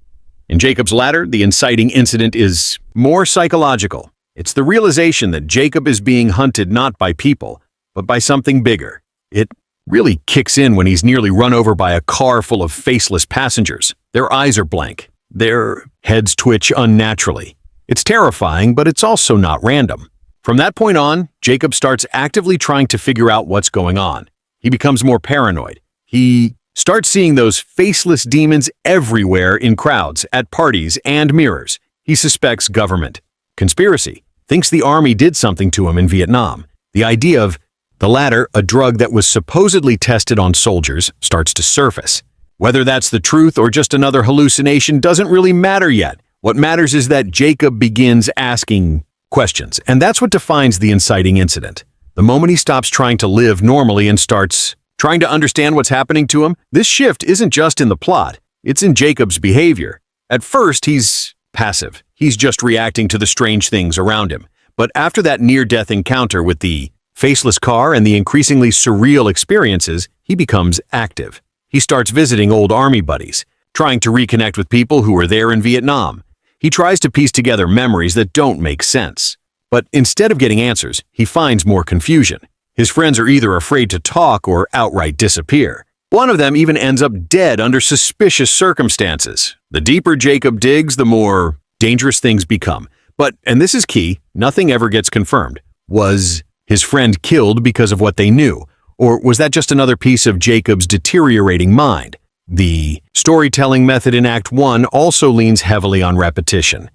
In Jacob's Ladder, the inciting incident is more psychological. It's the realization that Jacob is being hunted not by people, but by something bigger. It really kicks in when he's nearly run over by a car full of faceless passengers. Their eyes are blank. Their heads twitch unnaturally. It's terrifying, but it's also not random. From that point on, Jacob starts actively trying to figure out what's going on. He becomes more paranoid. He starts seeing those faceless demons everywhere in crowds, at parties, and mirrors. He suspects government conspiracy, thinks the army did something to him in Vietnam. The idea of the ladder, a drug that was supposedly tested on soldiers, starts to surface. Whether that's the truth or just another hallucination doesn't really matter yet. What matters is that Jacob begins asking questions, and that's what defines the inciting incident. The moment he stops trying to live normally and starts trying to understand what's happening to him, this shift isn't just in the plot, it's in Jacob's behavior. At first, he's passive. He's just reacting to the strange things around him. But after that near-death encounter with the faceless car and the increasingly surreal experiences, he becomes active. He starts visiting old army buddies, trying to reconnect with people who were there in Vietnam. He tries to piece together memories that don't make sense. But instead of getting answers, he finds more confusion. His friends are either afraid to talk or outright disappear. One of them even ends up dead under suspicious circumstances. The deeper Jacob digs, the more dangerous things become. But, and this is key, nothing ever gets confirmed. Was his friend killed because of what they knew? Or was that just another piece of Jacob's deteriorating mind? The storytelling method in Act 1 also leans heavily on repetition.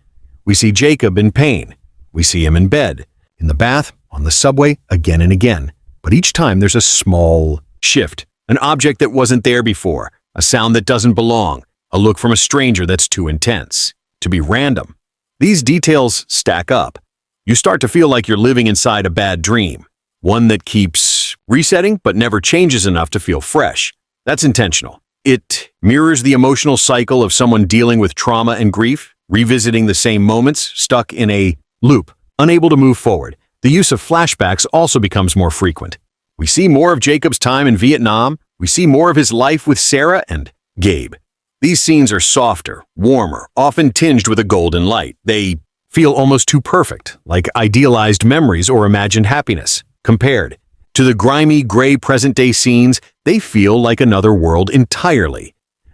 We see Jacob in pain. We see him in bed, in the bath, on the subway, again and again. But each time there's a small shift, an object that wasn't there before, a sound that doesn't belong, a look from a stranger that's too intense to be random. These details stack up. You start to feel like you're living inside a bad dream, one that keeps resetting but never changes enough to feel fresh. That's intentional. It mirrors the emotional cycle of someone dealing with trauma and grief, revisiting the same moments, stuck in a loop, unable to move forward. The use of flashbacks also becomes more frequent. We see more of Jacob's time in Vietnam. We see more of his life with Sarah and Gabe. These scenes are softer, warmer, often tinged with a golden light. They feel almost too perfect, like idealized memories or imagined happiness. Compared to the grimy, gray present-day scenes, they feel like another world entirely.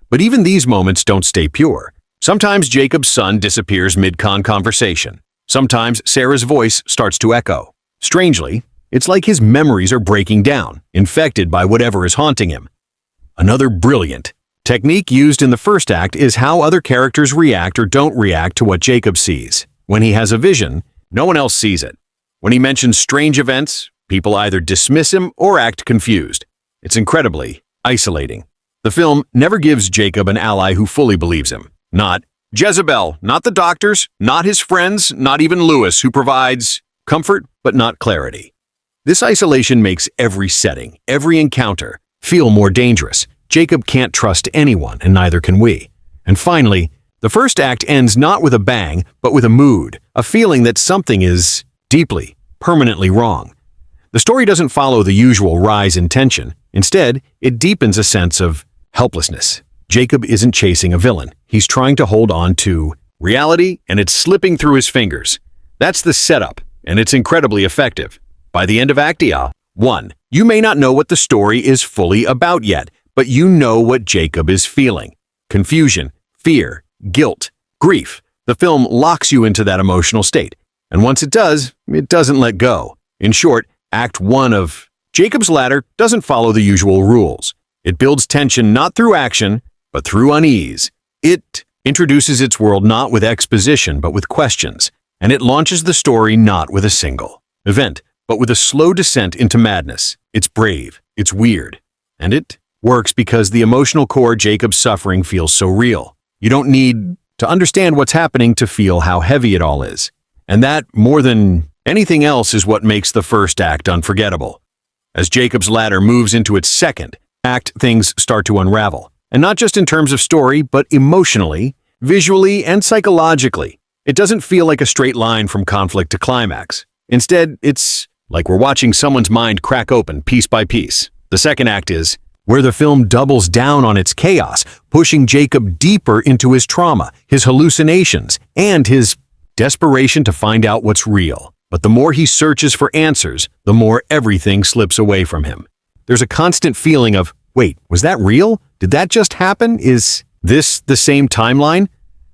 But even these moments don't stay pure. Sometimes Jacob's son disappears mid-conversation. Sometimes Sarah's voice starts to echo. Strangely, it's like his memories are breaking down, infected by whatever is haunting him. Another brilliant technique used in the first act is how other characters react or don't react to what Jacob sees. When he has a vision, No one else sees it. When he mentions strange events, people either dismiss him or act confused. It's incredibly isolating. The film never gives Jacob an ally who fully believes him. Not Jezebel, not the doctors, not his friends, not even Lewis, who provides comfort but not clarity. This isolation makes every setting, every encounter, feel more dangerous. Jacob can't trust anyone, and neither can we. And finally, the first act ends not with a bang, but with a mood, a feeling that something is deeply, permanently wrong. The story doesn't follow the usual rise in tension. Instead, it deepens a sense of helplessness. Jacob isn't chasing a villain. He's trying to hold on to reality, and it's slipping through his fingers. That's the setup, and it's incredibly effective. By the end of Act 1, you may not know what the story is fully about yet, but you know what Jacob is feeling. Confusion, fear, guilt, grief. The film locks you into that emotional state. And once it doesn't let go. In short, Act 1 of Jacob's Ladder doesn't follow the usual rules. It builds tension not through action, but through unease. It introduces its world not with exposition, but with questions. And it launches the story not with a single event, but with a slow descent into madness. It's brave, it's weird, and it works because the emotional core Jacob's suffering feels so real. You don't need to understand what's happening to feel how heavy it all is. And that, more than anything else, is what makes the first act unforgettable. As Jacob's Ladder moves into its second act, things start to unravel. And not just in terms of story, but emotionally, visually, and psychologically. It doesn't feel like a straight line from conflict to climax. Instead, it's like we're watching someone's mind crack open piece by piece. The second act is where the film doubles down on its chaos, pushing Jacob deeper into his trauma, his hallucinations, and his desperation to find out what's real. But the more he searches for answers, the more everything slips away from him. There's a constant feeling of, wait, was that real? Did that just happen? Is this the same timeline?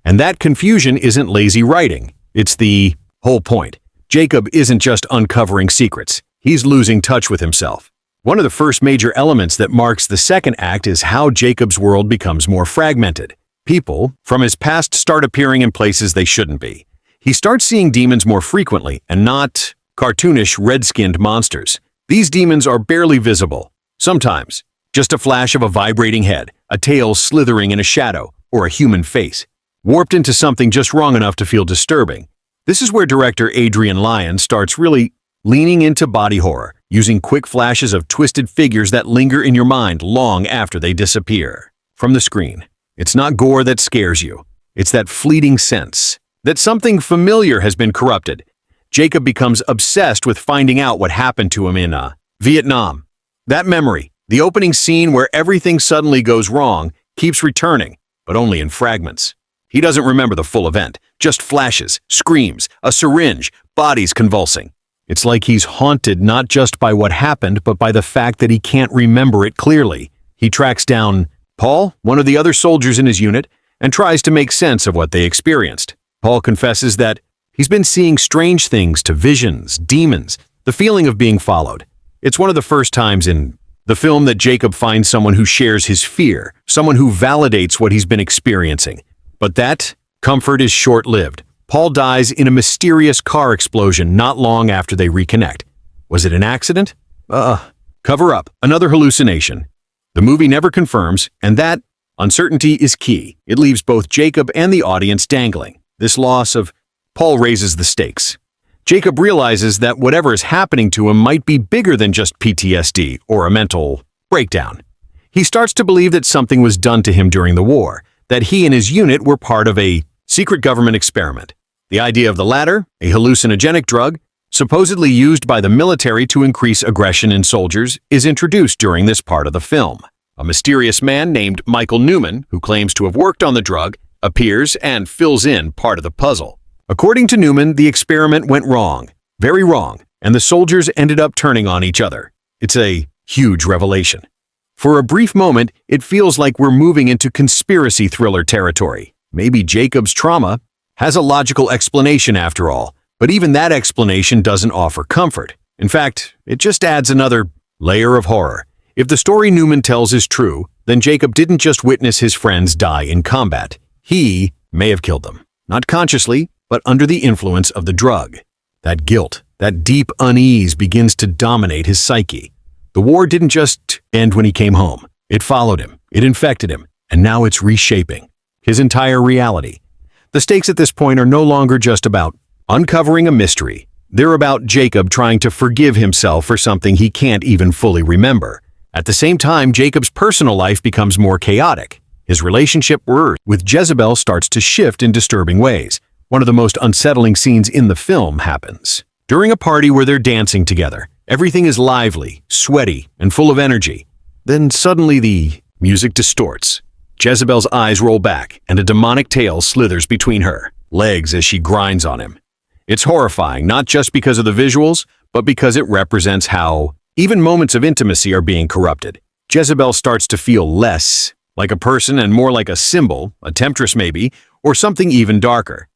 And that confusion isn't lazy writing. It's the whole point. Jacob isn't just uncovering secrets. He's losing touch with himself. One of the first major elements that marks the second act is how Jacob's world becomes more fragmented. People from his past start appearing in places they shouldn't be. He starts seeing demons more frequently and not cartoonish red-skinned monsters. These demons are barely visible. Sometimes, just a flash of a vibrating head, a tail slithering in a shadow, or a human face, warped into something just wrong enough to feel disturbing. This is where director Adrian Lyons starts really leaning into body horror, using quick flashes of twisted figures that linger in your mind long after they disappear from the screen. It's not gore that scares you. It's that fleeting sense that something familiar has been corrupted. Jacob becomes obsessed with finding out what happened to him in Vietnam. That memory, the opening scene where everything suddenly goes wrong, keeps returning, but only in fragments. He doesn't remember the full event, just flashes, screams, a syringe, bodies convulsing. It's like he's haunted not just by what happened, but by the fact that he can't remember it clearly. He tracks down Paul, one of the other soldiers in his unit, and tries to make sense of what they experienced. Paul confesses that he's been seeing strange things to visions, demons, the feeling of being followed. It's one of the first times in the film that Jacob finds someone who shares his fear, someone who validates what he's been experiencing. But that comfort is short-lived. Paul dies in a mysterious car explosion not long after they reconnect. Was it an accident? Cover up, another hallucination. The movie never confirms, and that uncertainty is key. It leaves both Jacob and the audience dangling. This loss of Paul raises the stakes. Jacob realizes that whatever is happening to him might be bigger than just PTSD or a mental breakdown. He starts to believe that something was done to him during the war, that he and his unit were part of a secret government experiment. The idea of the ladder, a hallucinogenic drug, supposedly used by the military to increase aggression in soldiers, is introduced during this part of the film. A mysterious man named Michael Newman, who claims to have worked on the drug, appears and fills in part of the puzzle. According to Newman, the experiment went wrong, very wrong, and the soldiers ended up turning on each other. It's a huge revelation. For a brief moment, it feels like we're moving into conspiracy thriller territory. Maybe Jacob's trauma has a logical explanation after all, but even that explanation doesn't offer comfort. In fact, it just adds another layer of horror. If the story Newman tells is true, then Jacob didn't just witness his friends die in combat. He may have killed them. Not consciously, but under the influence of the drug. That guilt, that deep unease begins to dominate his psyche. The war didn't just end when he came home. It followed him, it infected him, and now it's reshaping his entire reality. The stakes at this point are no longer just about uncovering a mystery. They're about Jacob trying to forgive himself for something he can't even fully remember. At the same time, Jacob's personal life becomes more chaotic. His relationship with Jezebel starts to shift in disturbing ways. One of the most unsettling scenes in the film happens during a party where they're dancing together. Everything is lively, sweaty, and full of energy. Then suddenly the music distorts. Jezebel's eyes roll back, and a demonic tail slithers between her legs as she grinds on him. It's horrifying, not just because of the visuals, but because it represents how even moments of intimacy are being corrupted. Jezebel starts to feel less like a person and more like a symbol, a temptress maybe, or something even darker.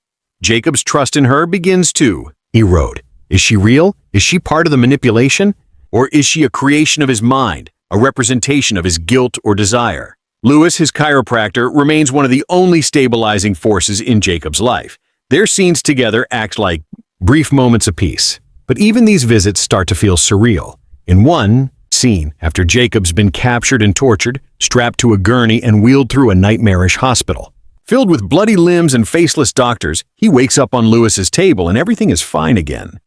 Jacob's trust in her begins to erode. Is she real? Is she part of the manipulation? Or is she a creation of his mind, a representation of his guilt or desire? Lewis, his chiropractor, remains one of the only stabilizing forces in Jacob's life. Their scenes together act like brief moments of peace. But even these visits start to feel surreal. In one scene, after Jacob's been captured and tortured, strapped to a gurney and wheeled through a nightmarish hospital. Filled with bloody limbs and faceless doctors, he wakes up on Lewis's table and everything is fine again.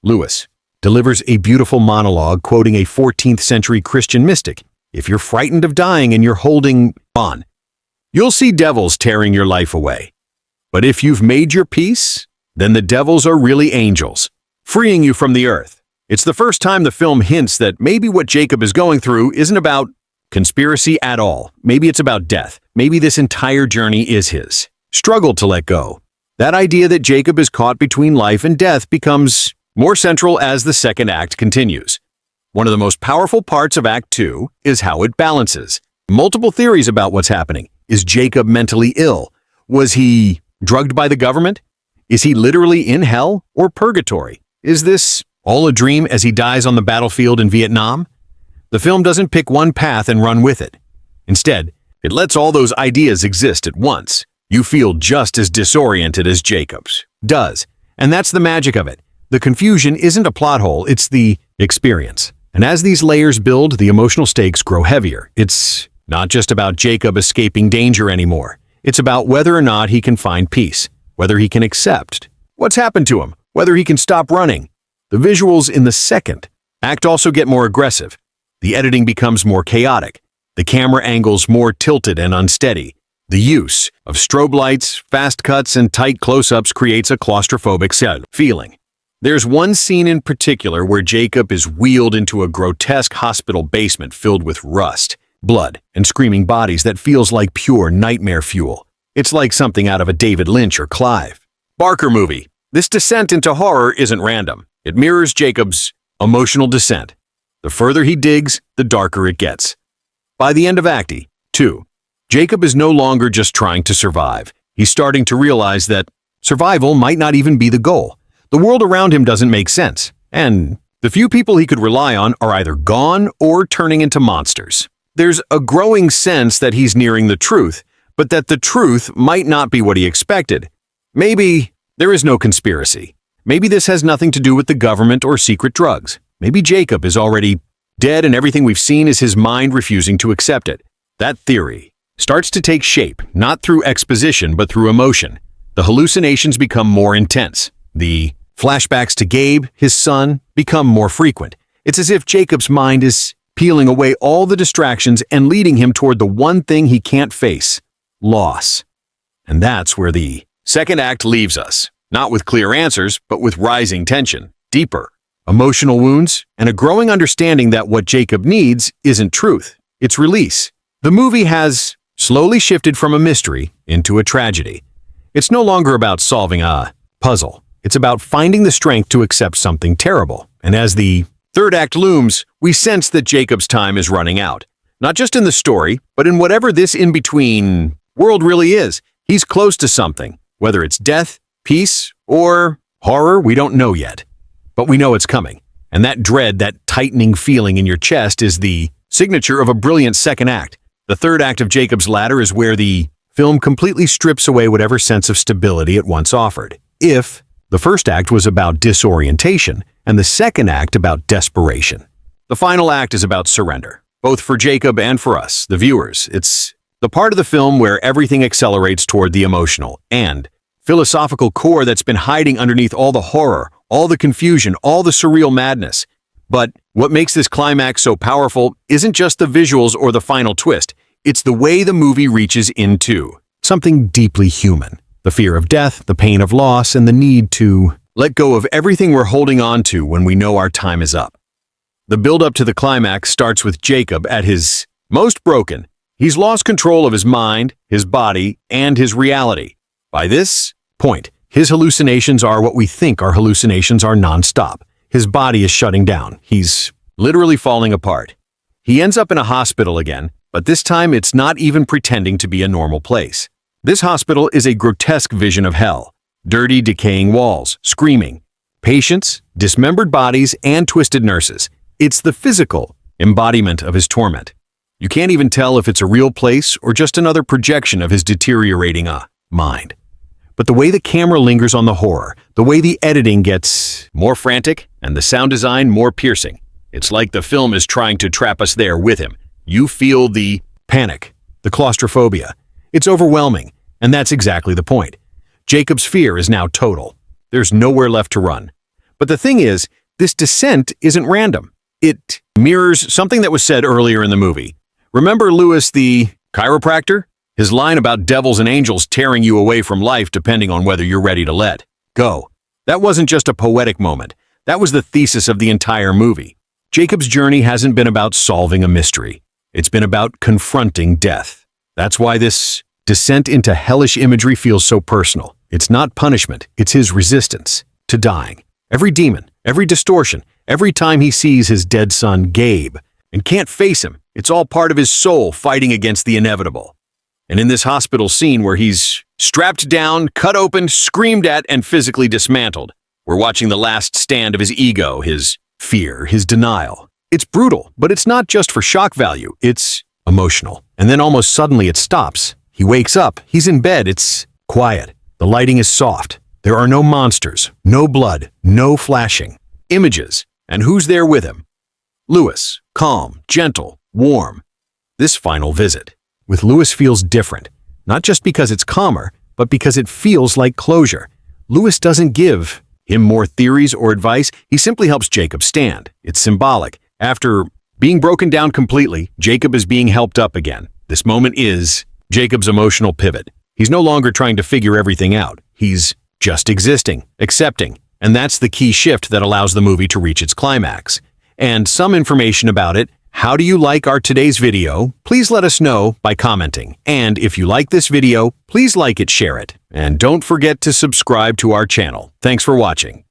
Lewis delivers a beautiful monologue quoting a 14th century Christian mystic. If you're frightened of dying and you're holding on, you'll see devils tearing your life away. But if you've made your peace, then the devils are really angels, freeing you from the earth. It's the first time the film hints that maybe what Jacob is going through isn't about conspiracy at all. Maybe it's about death. Maybe this entire journey is his struggle to let go. That idea that Jacob is caught between life and death becomes more central as the second act continues. One of the most powerful parts of Act 2 is how it balances. Multiple theories about what's happening. Is Jacob mentally ill? Was he drugged by the government? Is he literally in hell or purgatory? Is this all a dream as he dies on the battlefield in Vietnam? The film doesn't pick one path and run with it. Instead, it lets all those ideas exist at once. You feel just as disoriented as Jacob's does. And that's the magic of it. The confusion isn't a plot hole, it's the experience. And as these layers build, the emotional stakes grow heavier. It's not just about Jacob escaping danger anymore. It's about whether or not he can find peace, whether he can accept what's happened to him, whether he can stop running. The visuals in the second act also get more aggressive. The editing becomes more chaotic. The camera angles more tilted and unsteady. The use of strobe lights, fast cuts, and tight close-ups creates a claustrophobic feeling. There's one scene in particular where Jacob is wheeled into a grotesque hospital basement filled with rust, blood, and screaming bodies that feels like pure nightmare fuel. It's like something out of a David Lynch or Clive Barker movie. This descent into horror isn't random. It mirrors Jacob's emotional descent. The further he digs, the darker it gets. By the end of Act 2, Jacob is no longer just trying to survive. He's starting to realize that survival might not even be the goal. The world around him doesn't make sense, and the few people he could rely on are either gone or turning into monsters. There's a growing sense that he's nearing the truth, but that the truth might not be what he expected. Maybe there is no conspiracy. Maybe this has nothing to do with the government or secret drugs. Maybe Jacob is already dead and everything we've seen is his mind refusing to accept it. That theory starts to take shape, not through exposition, but through emotion. The hallucinations become more intense. The flashbacks to Gabe, his son, become more frequent. It's as if Jacob's mind is peeling away all the distractions and leading him toward the one thing he can't face: loss. And that's where the second act leaves us, not with clear answers, but with rising tension, deeper emotional wounds, and a growing understanding that what Jacob needs isn't truth, it's release. The movie has slowly shifted from a mystery into a tragedy. It's no longer about solving a puzzle. It's about finding the strength to accept something terrible. And as the third act looms, we sense that Jacob's time is running out. Not just in the story, but in whatever this in-between world really is. He's close to something, whether it's death, peace, or horror, we don't know yet. But we know it's coming. And that dread, that tightening feeling in your chest is the signature of a brilliant second act. The third act of Jacob's Ladder is where the film completely strips away whatever sense of stability it once offered. If The first act was about disorientation, and the second act about desperation. The final act is about surrender, both for Jacob and for us, the viewers. It's the part of the film where everything accelerates toward the emotional and philosophical core that's been hiding underneath all the horror, all the confusion, all the surreal madness. But what makes this climax so powerful isn't just the visuals or the final twist. It's the way the movie reaches into something deeply human. The fear of death, the pain of loss, and the need to let go of everything we're holding on to when we know our time is up. The build-up to the climax starts with Jacob at his most broken. He's lost control of his mind, his body, and his reality. By this point, his hallucinations are what we think our hallucinations are nonstop. His body is shutting down. He's literally falling apart. He ends up in a hospital again, but this time it's not even pretending to be a normal place. This hospital is a grotesque vision of hell. Dirty, decaying walls, screaming, patients, dismembered bodies, and twisted nurses. It's the physical embodiment of his torment. You can't even tell if it's a real place or just another projection of his deteriorating mind. But the way the camera lingers on the horror, the way the editing gets more frantic and the sound design more piercing, it's like the film is trying to trap us there with him. You feel the panic, the claustrophobia. It's overwhelming, and that's exactly the point. Jacob's fear is now total. There's nowhere left to run. But the thing is, this descent isn't random. It mirrors something that was said earlier in the movie. Remember Lewis, the chiropractor? His line about devils and angels tearing you away from life depending on whether you're ready to let go. That wasn't just a poetic moment. That was the thesis of the entire movie. Jacob's journey hasn't been about solving a mystery. It's been about confronting death. That's why this descent into hellish imagery feels so personal. It's not punishment, it's his resistance to dying. Every demon, every distortion, every time he sees his dead son, Gabe, and can't face him, it's all part of his soul fighting against the inevitable. And in this hospital scene where he's strapped down, cut open, screamed at, and physically dismantled, we're watching the last stand of his ego, his fear, his denial. It's brutal, but it's not just for shock value, it's emotional. And then almost suddenly it stops. He wakes up, he's in bed, it's quiet. The lighting is soft. There are no monsters, no blood, no flashing. Images. And who's there with him? Lewis, calm, gentle, warm. This final visit with Lewis feels different, not just because it's calmer, but because it feels like closure. Lewis doesn't give him more theories or advice, he simply helps Jacob stand. It's symbolic. After being broken down completely, Jacob is being helped up again. This moment is Jacob's emotional pivot. He's no longer trying to figure everything out. He's just existing, accepting, and that's the key shift that allows the movie to reach its climax. And some information about it. How do you like our today's video? Please let us know by commenting. And if you like this video, please like it, share it, and don't forget to subscribe to our channel. Thanks for watching.